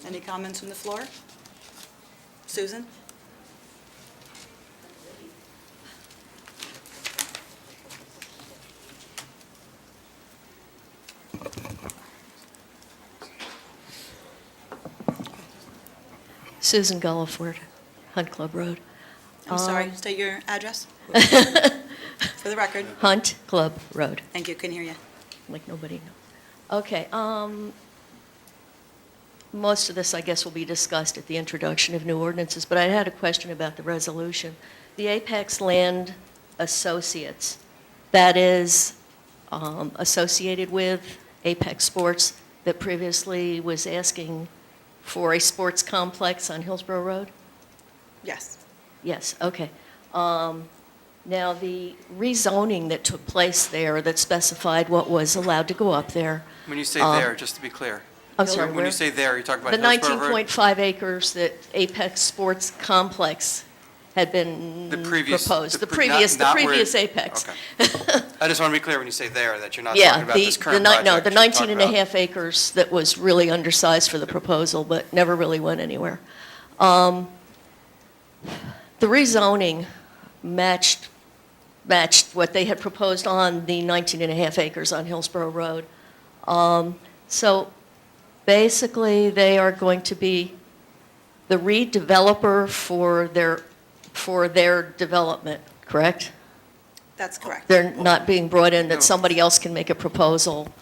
Any comments from the floor? Susan? Susan Gulliford, Hunt Club Road. I'm sorry, state your address for the record. Hunt Club Road. Thank you, couldn't hear you. Like nobody knows. Okay, most of this, I guess, will be discussed at the introduction of new ordinances, but I had a question about the resolution. The Apex Land Associates, that is associated with Apex Sports that previously was asking for a sports complex on Hillsborough Road? Yes. Yes, okay. Now, the rezoning that took place there that specified what was allowed to go up there. When you say there, just to be clear. I'm sorry, When where? you say there, you're talking about The Hillsborough Road? 19.5 acres that Apex Sports Complex had been The previous- proposed. The pre- not- not where- previous Apex. Okay. I just want to be clear when you say there, that you're not Yeah, talking about this current no, project. the you're 19 talking and a about- half acres that was really undersized for the proposal, but never really went anywhere. The rezoning matched what they had proposed on the 19 and a half acres on Hillsborough Road. So basically, they are going to be the redeveloper for their development, correct? That's correct. They're not being brought in that somebody else can make a proposal.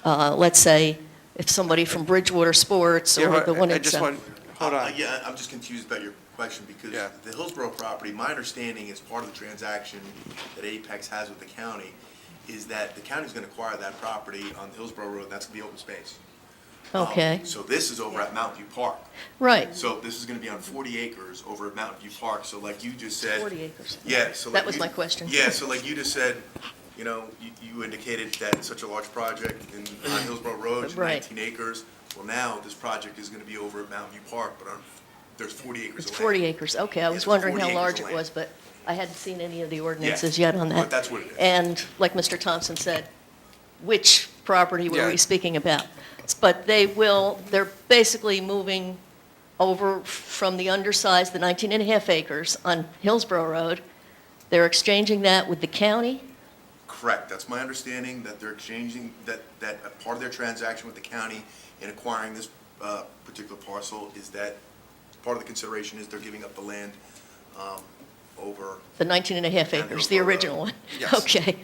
Let's say if somebody from Bridgewater Sports or the one I in just want, hold on. Yeah, I'm just confused about your question because the Hillsborough property, my understanding is part of the transaction that Apex has with the county is that the county's gonna acquire that property on Hillsborough Road, and that's gonna be open space. Okay, So this is over at Mountain View Park. right. So this is gonna be on 40 acres over at Mountain View Park, so like you just said. 40 acres. Yeah, so like That was you- my question. Yeah, so like you just said, you know, you indicated that such a large project on Hillsborough Road, Right. 19 acres. Well, now this project is gonna be over at Mountain View Park, but there's 40 acres It's of 40 land. acres, okay. I was there's wondering 40 how acres large of it land. was, but I hadn't seen any of the ordinances yet on that. But that's what it is. And like Mr. Thompson said, which property were Yeah. we speaking about? But they're basically moving over from the undersized, the 19 and a half acres on Hillsborough Road. They're exchanging that with the county? Correct, that's my understanding, that they're exchanging, that a part of their transaction with the county in acquiring this particular parcel is that, part of the consideration is they're giving up the land over, The 19 and a half On acres, the Hillsborough Road. original one? Yes. Okay,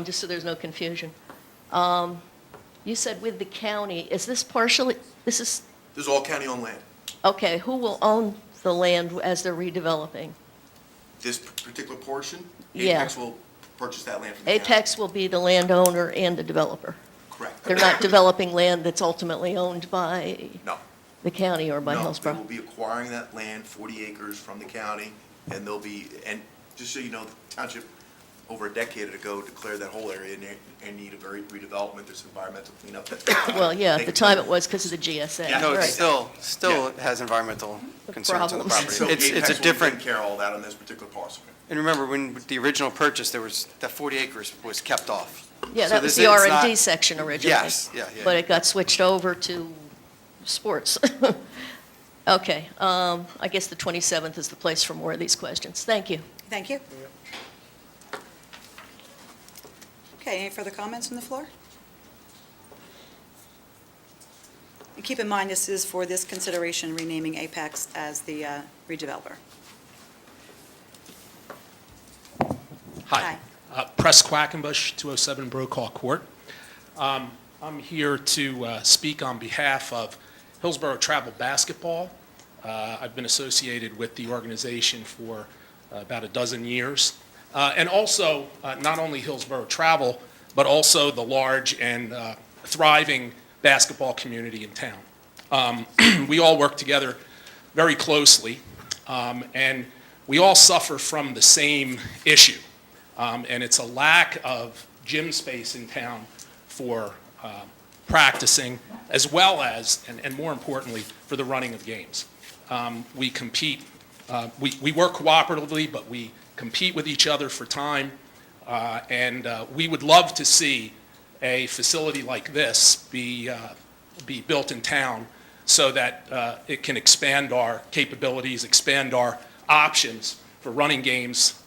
just so there's no confusion. You said with the county, is this partially, this is, this is all county-owned land. okay, who will own the land as they're redeveloping? This particular portion, Yeah. Apex will purchase that land from the county. Apex will be the landowner and the developer. Correct. They're not developing land that's ultimately owned by No. the county or by No, they Hillsborough? will be acquiring that land, 40 acres from the county, and they'll be, and just so you know, the township over a decade ago declared that whole area in need of redevelopment, there's environmental cleanup. Well, yeah, at the time it was because of the GSA. Yeah. No, right. it still has environmental concerns on the Problems. property. So It's Apex a will different, take care of all that on this particular parcel. and remember, when the original purchase, that 40 acres was kept off. Yeah, So that was this the is R&D not- section originally. Yes, yeah. But it got switched over to sports. Okay, I guess the 27th is the place for more of these questions. Thank you. Thank you. Okay, any further comments from the floor? And keep in mind, this is for this consideration, renaming Apex as the redeveloper. Hi. Press Quackenbush, 207 Brokaw Court. I'm here to speak on behalf of Hillsborough Travel Basketball. I've been associated with the organization for about a dozen years. And also, not only Hillsborough Travel, but also the large and thriving basketball community in town. We all work together very closely, and we all suffer from the same issue. And it's a lack of gym space in town for practicing, as well as, and more importantly, for the running of games. We compete, we work cooperatively, but we compete with each other for time, and we would love to see a facility like this be built in town so that it can expand our capabilities, expand our options for running games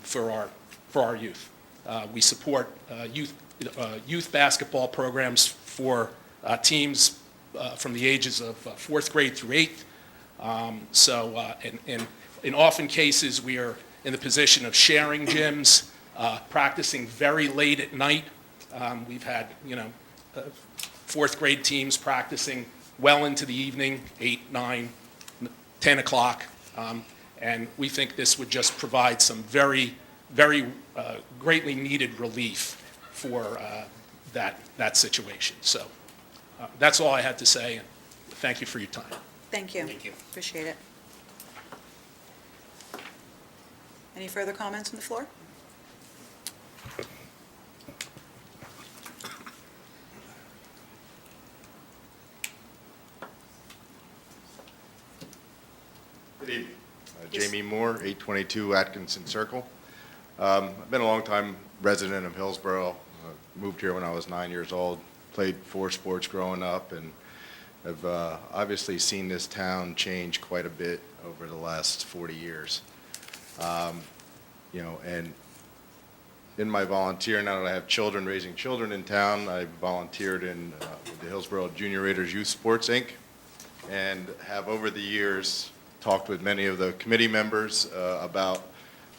for our youth. We support youth basketball programs for teams from the ages of 4th grade through 8th. So in often cases, we are in the position of sharing gyms, practicing very late at night. We've had, 4th grade teams practicing well into the evening, 8, 9, 10 o'clock. And we think this would just provide some very, very greatly needed relief for that situation. So that's all I had to say, and thank you for your time. Thank you. Thank you. Appreciate it. Any further comments from the floor? Good evening. Jamie Moore, 822 Atkinson Circle. I've been a long-time resident of Hillsborough. Moved here when I was 9 years old. Played 4 sports growing up, and have obviously seen this town change quite a bit over the last 40 years. You know, and in my volunteer, now that I have children, raising children in town, I volunteered in with the Hillsborough Junior Raiders Youth Sports, Inc., and have over the years talked with many of the committee members about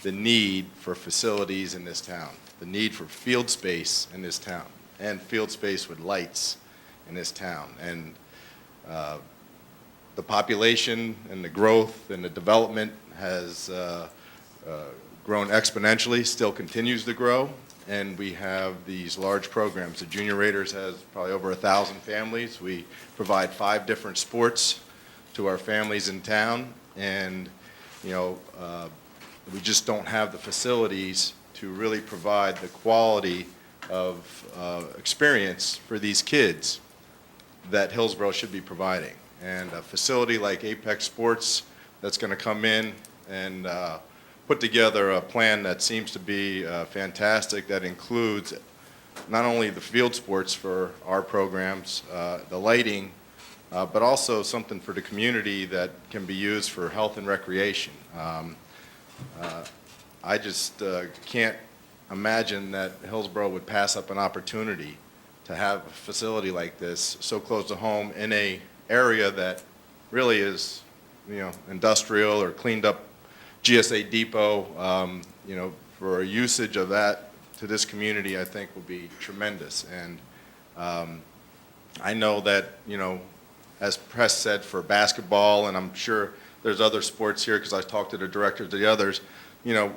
the need for facilities in this town, the need for field space in this town, and field space with lights in this town. And the population and the growth and the development has grown exponentially, still continues to grow, and we have these large programs. The Junior Raiders has probably over 1,000 families. We provide 5 different sports to our families in town, and you know, we just don't have the facilities to really provide the quality of experience for these kids that Hillsborough should be providing. And a facility like Apex Sports that's going to come in and put together a plan that seems to be fantastic, that includes not only the field sports for our programs, the lighting, but also something for the community that can be used for health and recreation. I just can't imagine that Hillsborough would pass up an opportunity to have a facility like this so close to home in a area that really is, you know, industrial or cleaned up GSA depot. You know, for a usage of that to this community, I think will be tremendous. And I know that, you know, as Press said, for basketball, and I'm sure there's other sports here because I talked to the directors of the others, you know,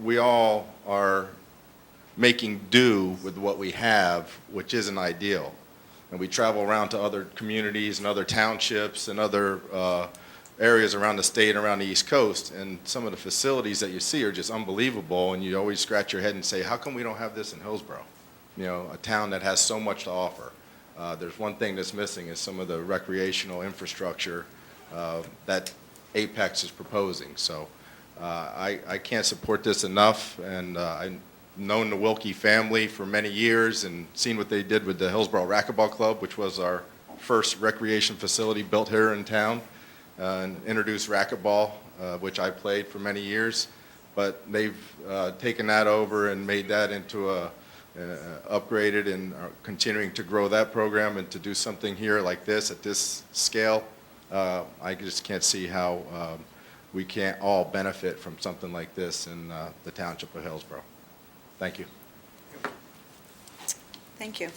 we all are making do with what we have, which isn't ideal. And we travel around to other communities and other townships and other areas around the state, around the East Coast, and some of the facilities that you see are just unbelievable, and you always scratch your head and say, how come we don't have this in Hillsborough? You know, a town that has so much to offer. There's one thing that's missing is some of the recreational infrastructure that Apex is proposing. So I can't support this enough, and I've known the Wilkie family for many years and seen what they did with the Hillsborough Racquetball Club, which was our first recreation facility built here in town, and introduced racquetball, which I played for many years. But they've taken that over and made that into a upgraded, and are continuing to grow that program, and to do something here like this at this scale. I just can't see how we can't all benefit from something like this in the Township of Hillsborough. Thank you. Thank you.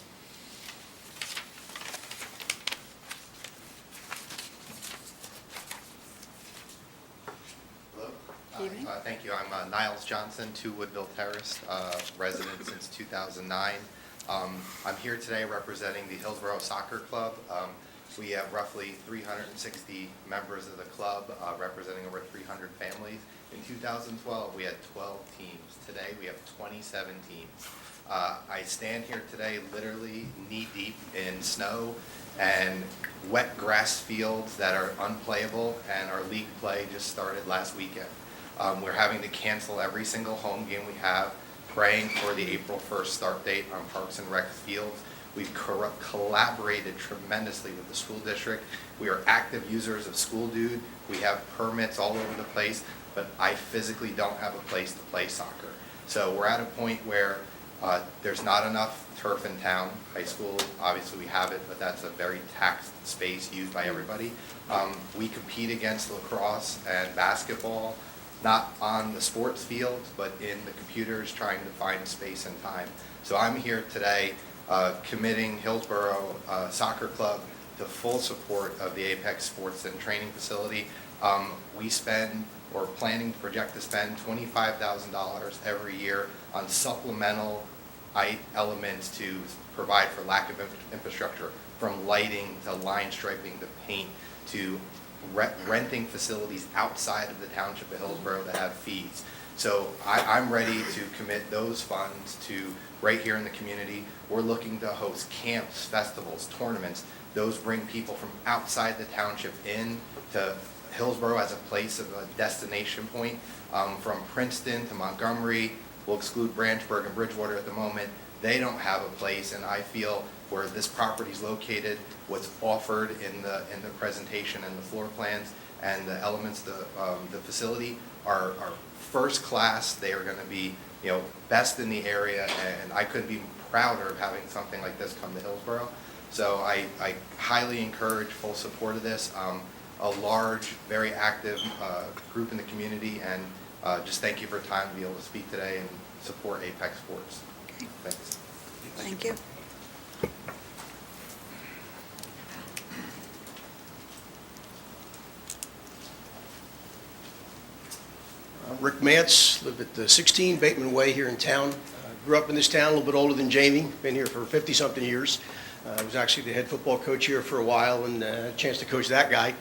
Evening. Thank you. I'm Niles Johnson, 2 Woodville Terrace, resident since 2009. I'm here today representing the Hillsborough Soccer Club. We have roughly 360 members of the club, representing over 300 families. In 2012, we had 12 teams. Today, we have 27 teams. I stand here today literally knee-deep in snow and wet grass fields that are unplayable, and our league play just started last weekend. We're having to cancel every single home game we have, praying for the April 1st start date on Parks and Rec fields. We've collaborated tremendously with the school district. We are active users of School Dude. We have permits all over the place, but I physically don't have a place to play soccer. So we're at a point where there's not enough turf in town. High school, obviously we have it, but that's a very taxed space used by everybody. We compete against lacrosse and basketball, not on the sports field, but in the computers, trying to find space and time. So I'm here today committing Hillsborough Soccer Club to full support of the Apex Sports and Training Facility. We spend, or planning to project to spend, $25,000 every year on supplemental elements to provide for lack of infrastructure, from lighting to line striping to paint to renting facilities outside of the Township of Hillsborough that have fees. So I'm ready to commit those funds to right here in the community. We're looking to host camps, festivals, tournaments. Those bring people from outside the township in to Hillsborough as a place of a destination point. From Princeton to Montgomery, we'll exclude Branchburg and Bridgewater at the moment. They don't have a place, and I feel where this property is located, what's offered in the presentation and the floor plans and the elements of the facility are first class. They are going to be, best in the area, and I couldn't be prouder of having something like this come to Hillsborough. So I highly encourage full support of this. A large, very active group in the community, and just thank you for your time to be able to speak today and support Apex Sports. Okay. Thanks. Thank you. Rick Mance, live at 16 Bateman Way here in town. Grew up in this town, a little bit older than Jamie, been here for 50-something years. I was actually the head football coach here for a while and had a chance to coach that guy.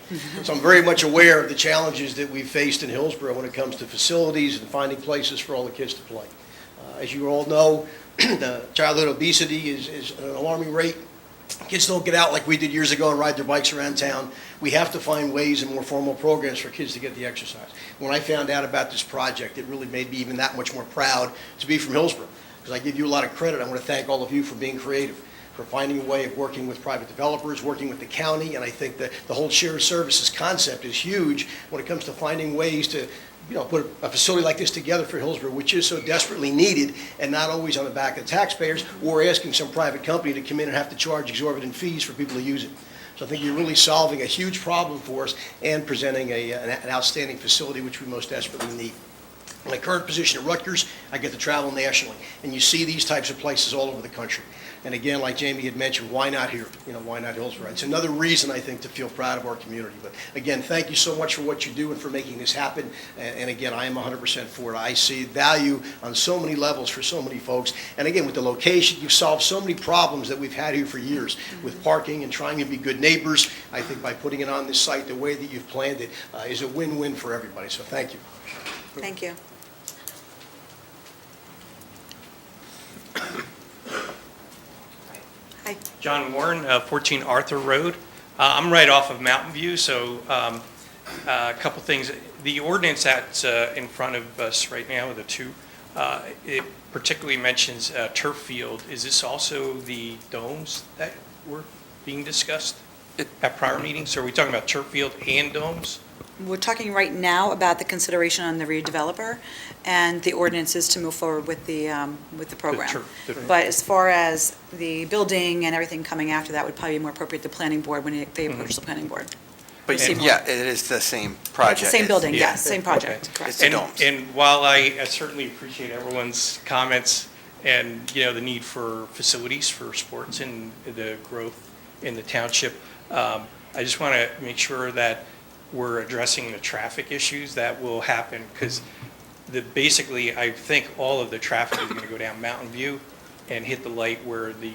So I'm very much aware of the challenges that we've faced in Hillsborough when it comes to facilities and finding places for all the kids to play. As you all know, the childhood obesity is at an alarming rate. Kids don't get out like we did years ago and ride their bikes around town. We have to find ways and more formal programs for kids to get the exercise. When I found out about this project, it really made me even that much more proud to be from Hillsborough, because I give you a lot of credit. I want to thank all of you for being creative, for finding a way of working with private developers, working with the county, and I think that the whole shared services concept is huge when it comes to finding ways to put a facility like this together for Hillsborough, which is so desperately needed and not always on the back of the taxpayers or asking some private company to come in and have to charge exorbitant fees for people to use it. So I think you're really solving a huge problem for us and presenting an outstanding facility which we most desperately need. In my current position at Rutgers, I get to travel nationally, and you see these types of places all over the country. And again, like Jamie had mentioned, why not here? Why not Hillsborough? It's another reason, I think, to feel proud of our community. But again, thank you so much for what you do and for making this happen. And again, I am 100% for it. I see value on so many levels for so many folks. And again, with the location, you've solved so many problems that we've had here for years with parking and trying to be good neighbors. I think by putting it on this site the way that you've planned it is a win-win for everybody. So thank you. Thank you. Hi. John Warren, 14 Arthur Road. I'm right off of Mountain View, so a couple things. The ordinance that's in front of us right now, the two, it particularly mentions turf field. Is this also the domes that were being discussed at prior meetings? So are we talking about turf field and domes? We're talking right now about the consideration on the redeveloper and the ordinances to move forward with the program. But as far as the building and everything coming after that would probably be more appropriate the planning board when they approach the planning board. But yeah, it is the same project. It's the same building, yes, same project, Okay. correct. It's the domes. And while I certainly appreciate everyone's comments and, the need for facilities for sports and the growth in the township, I just want to make sure that we're addressing the traffic issues that will happen, because basically, I think all of the traffic is going to go down Mountain View and hit the light where the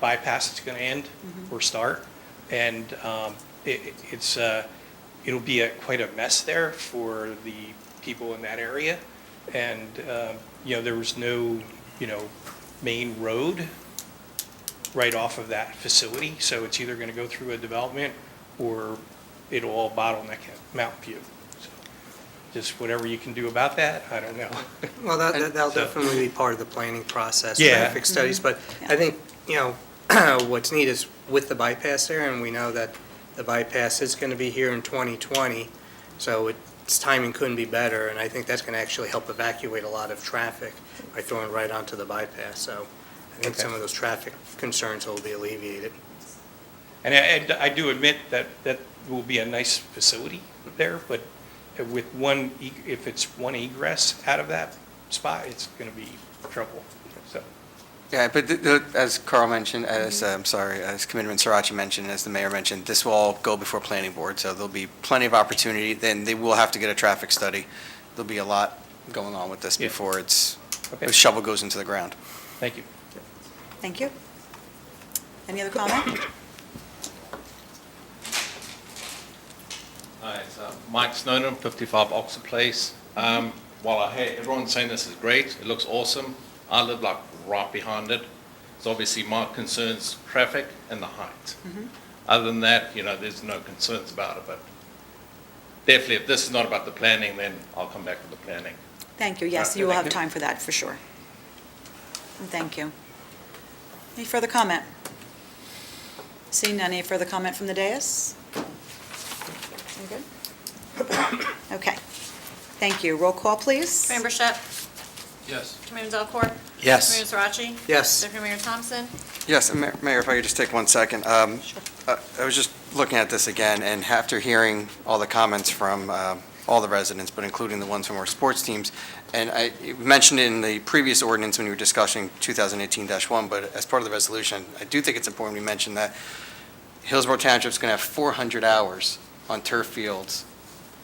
bypass is going to end or start. And it'll be quite a mess there for the people in that area. And, there was no, main road right off of that facility. So it's either going to go through a development or it'll all bottleneck at Mountain View. So just whatever you can do about that, I don't know. Well, that'll definitely be part of the planning process, Yeah. traffic studies, but I think, what's neat is with the bypass there, and we know that the bypass is going to be here in 2020, so its timing couldn't be better, and I think that's going to actually help evacuate a lot of traffic by throwing right onto the bypass, so I think some of those traffic concerns will be alleviated. And I do admit that will be a nice facility there, but with if it's one egress out of that spot, it's going to be trouble, so. Yeah, but as Carl mentioned, as Committeeman Sriracha mentioned, as the mayor mentioned, this will all go before planning board, so there'll be plenty of opportunity. Then they will have to get a traffic study. There'll be a lot going on with this before the shovel goes into the ground. Thank you. Thank you. Any other comment? Hi, it's Mike Snowden, 55 Oxford Place. while everyone's saying this is great, it looks awesome, I live like right behind it. So obviously my concern's traffic and the height. Other than that, there's no concerns about it, but definitely if this is not about the planning, then I'll come back to the planning. Thank you. Yes, Okay, you will thank have you. time for that, for sure. And thank you. Any further comment? Seeing none, any further comment from the dais? You good? Okay. Thank you. Roll call, please. Commander Burchett? Yes. Commander Delacroix? Yes. Commander Sarachi? Yes. Deputy Mayor Thompson? Yes, and Mayor, if I could just take 1 second. I was just looking at this again, and after hearing all the comments from all the residents, but including the ones from our sports teams, and I mentioned in the previous ordinance when we were discussing 2018-1, but as part of the resolution, I do think it's important we mention that Hillsborough Township's going to have 400 hours on turf fields,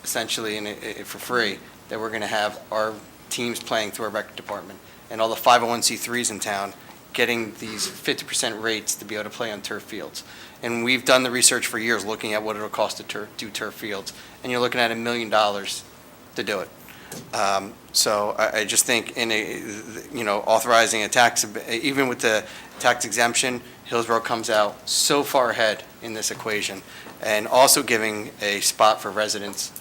essentially for free, that we're going to have our teams playing through our rec department, and all the 501c3s in town getting these 50% rates to be able to play on turf fields. And we've done the research for years looking at what it'll cost to do turf fields, and you're looking at $1 million to do it. So I just think authorizing a tax, even with the tax exemption, Hillsborough comes out so far ahead in this equation, and also giving a spot for residents,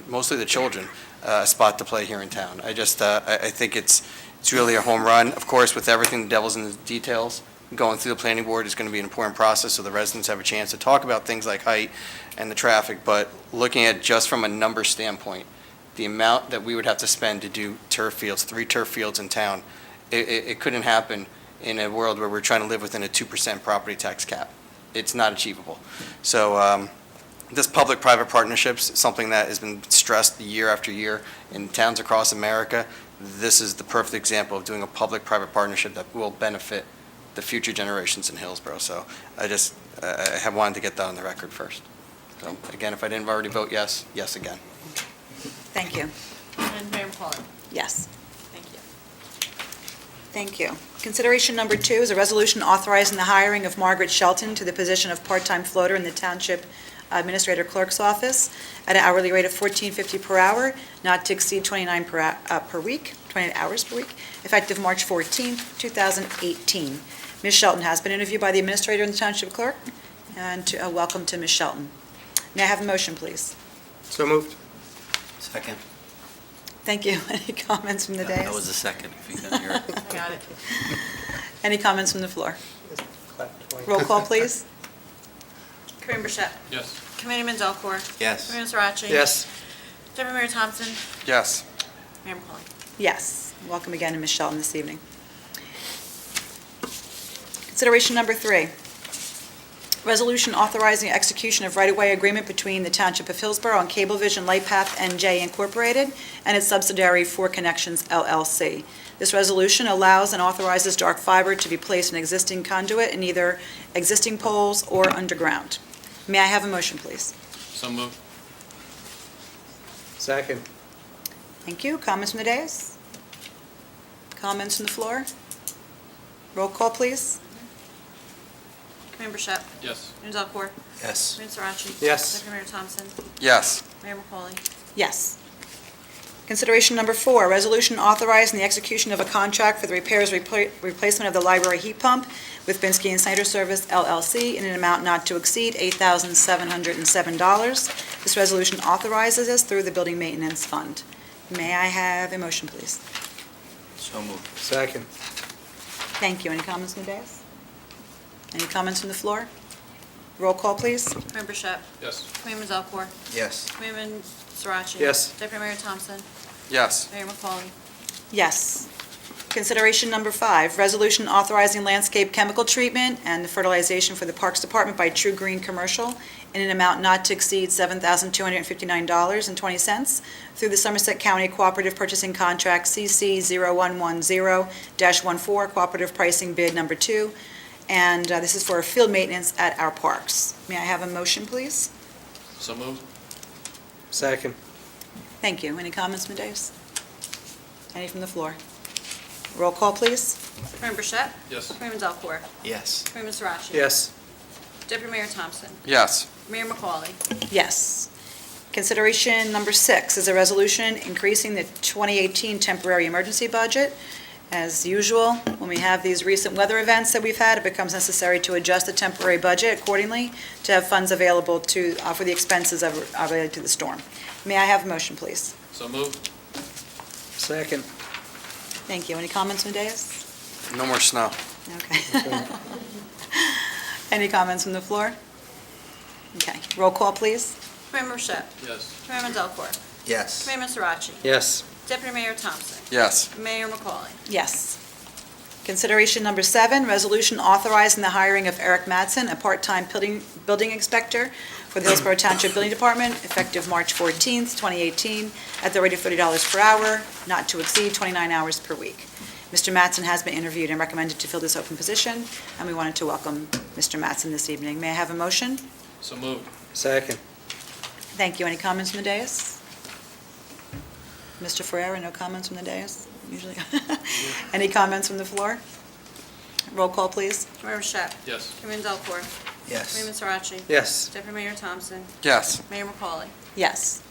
mostly the children, a spot to play here in town. I think it's really a home run. Of course, with everything, the devil's in the details. Going through the planning board is going to be an important process, so the residents have a chance to talk about things like height and the traffic, but looking at just from a number standpoint, the amount that we would have to spend to do turf fields, 3 turf fields in town, it couldn't happen in a world where we're trying to live within a 2% property tax cap. It's not achievable. So this public-private partnerships is something that has been stressed year after year in towns across America. This is the perfect example of doing a public-private partnership that will benefit the future generations in Hillsborough. So I have wanted to get that on the record first. So again, if I didn't already vote yes, yes again. Thank you. And Mayor McCollum? Yes. Thank you. Thank you. Consideration number 2 is a resolution authorizing the hiring of Margaret Shelton to the position of part-time floater in the Township Administrator Clerk's Office at an hourly rate of $14.50 per hour, not to exceed 28 hours per week, effective March 14, 2018. Ms. Shelton has been interviewed by the Administrator and the Township Clerk, and welcome to Ms. Shelton. May I have a motion, please? So moved. Second. Thank you. Any comments from the dais? That was the second, if you couldn't hear it. Got it. Any comments from the floor? Roll call, please. Commander Burchett? Yes. Commander Delacroix? Yes. Commander Sarachi? Yes. Deputy Mayor Thompson? Yes. Mayor McCollum? Yes. Welcome again to Ms. Shelton this evening. Consideration number 3, resolution authorizing execution of right-of-way agreement between the Township of Hillsborough and Cablevision Lightpath NJ Incorporated and its subsidiary 4 Connections LLC. This resolution allows and authorizes dark fiber to be placed in existing conduit in either existing poles or underground. May I have a motion, please? So moved. Second. Thank you. Comments from the dais? Comments from the floor? Roll call, please. Commander Burchett? Yes. Commander Delacroix? Yes. Commander Sarachi? Yes. Deputy Mayor Thompson? Yes. Mayor McCollum? Yes. Consideration number 4, resolution authorizing the execution of a contract for the repairs replacement of the library heat pump with Binsky and Snyder Service LLC in an amount not to exceed $8,707. This resolution authorizes us through the Building Maintenance Fund. May I have a motion, please? So moved. Second. Thank you. Any comments from the dais? Any comments from the floor? Roll call, please. Commander Burchett? Yes. Commander Delacroix? Yes. Commander Sarachi? Yes. Deputy Mayor Thompson? Yes. Mayor McCollum? Yes. Consideration number 5, resolution authorizing landscape chemical treatment and the fertilization for the Parks Department by True Green Commercial in an amount not to exceed $7,259.20 through the Somerset County Cooperative Purchasing Contract CC 0110-14 Cooperative Pricing Bid Number 2, and this is for field maintenance at our parks. May I have a motion, please? So moved. Second. Thank you. Any comments from the dais? Any from the floor? Roll call, please. Commander Burchett? Yes. Commander Delacroix? Yes. Commander Sarachi? Yes. Deputy Mayor Thompson? Yes. Mayor McCollum? Yes. Consideration number 6 is a resolution increasing the 2018 temporary emergency budget. As usual, when we have these recent weather events that we've had, it becomes necessary to adjust the temporary budget accordingly to have funds available for the expenses related to the storm. May I have a motion, please? So moved. Second. Thank you. Any comments from the dais? No more snow. Okay. Any comments from the floor? Okay. Roll call, please. Committeeman Shep. Yes. Committeeman Delcor. Yes. Committeeman Sirachi. Yes. Deputy Mayor Thompson. Yes. Mayor McCauley. Yes. Consideration number 7, resolution authorizing the hiring of Eric Madsen, a part-time building inspector for the Hillsborough Township Building Department, effective March 14th, 2018, at the rate of $30 per hour, not to exceed 29 hours per week. Mr. Madsen has been interviewed and recommended to fill this open position, and we wanted to welcome Mr. Madsen this evening. May I have a motion? So moved. Second. Thank you. Any comments from the dais? Mr. Ferrera, no comments from the dais, usually? Any comments from the floor? Roll call, please. Committeeman Shep. Yes. Committeeman Delcor. Yes. Committeeman Sirachi. Yes. Deputy Mayor Thompson. Yes. Mayor McCauley. Yes.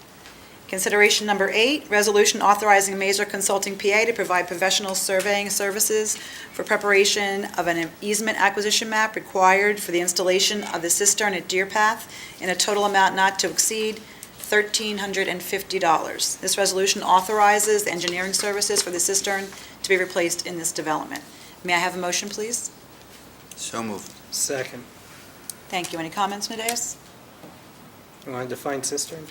Consideration number 8, resolution authorizing Mazer Consulting PA to provide professional surveying services for preparation of an easement acquisition map required for the installation of the cistern at Deer Path in a total amount not to exceed $1,350. This resolution authorizes the engineering services for the cistern to be replaced in this development. May I have a motion, please? So moved. Second. Thank you. Any comments, Nadeas? You want to define cistern?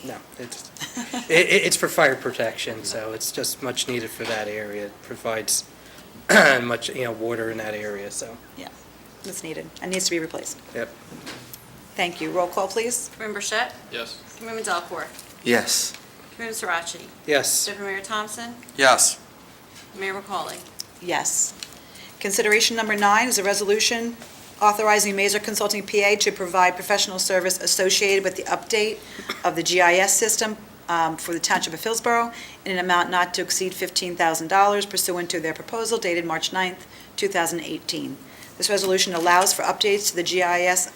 No, it's for fire protection, so it's just much needed for that area. It provides much, water in that area, so. Yeah, it's needed and needs to be replaced. Yep. Thank you. Roll call, please. Committeeman Shep. Yes. Committeeman Delcor. Yes. Committeeman Sirachi. Yes. Deputy Mayor Thompson. Yes. Mayor McCauley. Yes. Consideration number 9 is a resolution authorizing Mazer Consulting PA to provide professional service associated with the update of the GIS system for the Township of Hillsborough in an amount not to exceed $15,000 pursuant to their proposal dated March 9th, 2018. This resolution allows for updates to the GIS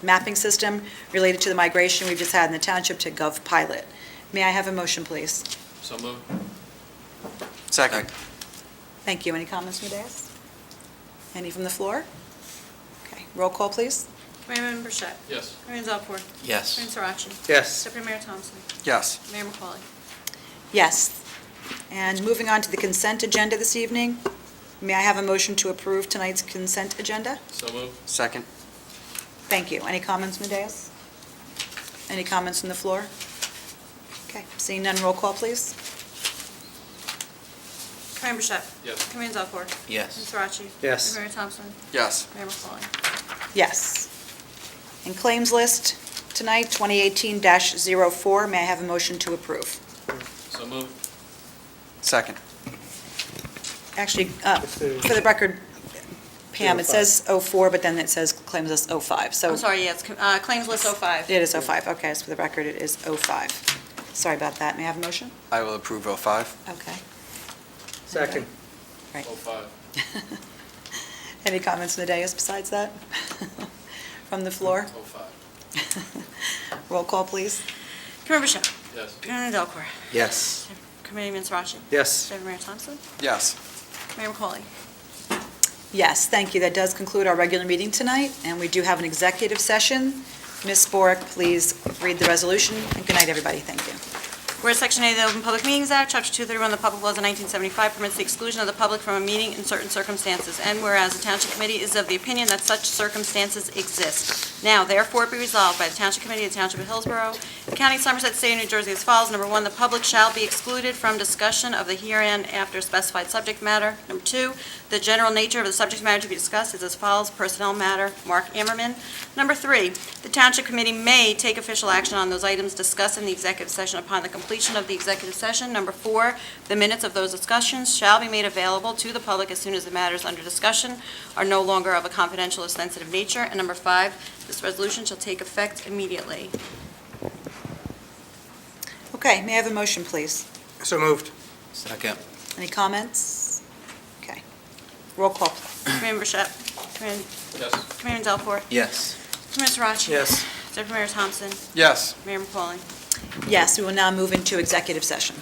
mapping system related to the migration we've just had in the Township to GovPilot. May I have a motion, please? So moved. Second. Thank you. Any comments from the dais? Any from the floor? Okay. Roll call, please. Committeeman Shep. Yes. Committeeman Delcor. Yes. Committeeman Sirachi. Yes. Deputy Mayor Thompson. Yes. Mayor McCauley. Yes. And moving on to the consent agenda this evening, may I have a motion to approve tonight's consent agenda? So moved. Second. Thank you. Any comments from the dais? Any comments from the floor? Okay, seeing none, roll call, please. Committeeman Shep. Yes. Committeeman Delcor. Yes. Committeeman Sirachi. Yes. Deputy Mayor Thompson. Yes. Mayor McCauley. Yes. And claims list tonight, 2018-04, may I have a motion to approve? So moved. Second. Actually, for the record, Pam, it says 04, but then it says claims list 05, so. I'm sorry, yes, claims list 05. It is 05, okay, so for the record, it is 05. Sorry about that, may I have a motion? I will approve 05. Okay. Second. Right. 05. Any comments from the dais besides that? From the floor? 05. Roll call, please. Committeeman Shep. Yes. Committeeman Delcor. Yes. Committeeman Sirachi. Yes. Deputy Mayor Thompson. Yes. Mayor McCauley. Yes, thank you. That does conclude our regular meeting tonight, and we do have an executive session. Ms. Borick, please read the resolution, and good night, everybody. Thank you. Whereas Section 8 of the Open Public Meetings Act, Chapter 231 of the Public Laws of 1975 permits the exclusion of the public from a meeting in certain circumstances, and whereas the Township Committee is of the opinion that such circumstances exist. Now, therefore, be resolved by the Township Committee of the Township of Hillsborough, the County of Somerset, State of New Jersey as follows. Number 1, the public shall be excluded from discussion of the herein after specified subject matter. Number 2, the general nature of the subject matter to be discussed is as follows. Personnel matter, Mark Ammerman. Number 3, the Township Committee may take official action on those items discussed in the executive session upon the completion of the executive session. Number 4, the minutes of those discussions shall be made available to the public as soon as the matters under discussion are no longer of a confidential or sensitive nature. And number 5, this resolution shall take effect immediately. Okay, may I have a motion, please? So moved. Second. Any comments? Okay. Roll call. Committeeman Shep. Yes. Committeeman Delcor. Yes. Committeeman Sirachi. Yes. Deputy Mayor Thompson? Yes. Mayor McCauley? Yes, we will now move into executive session.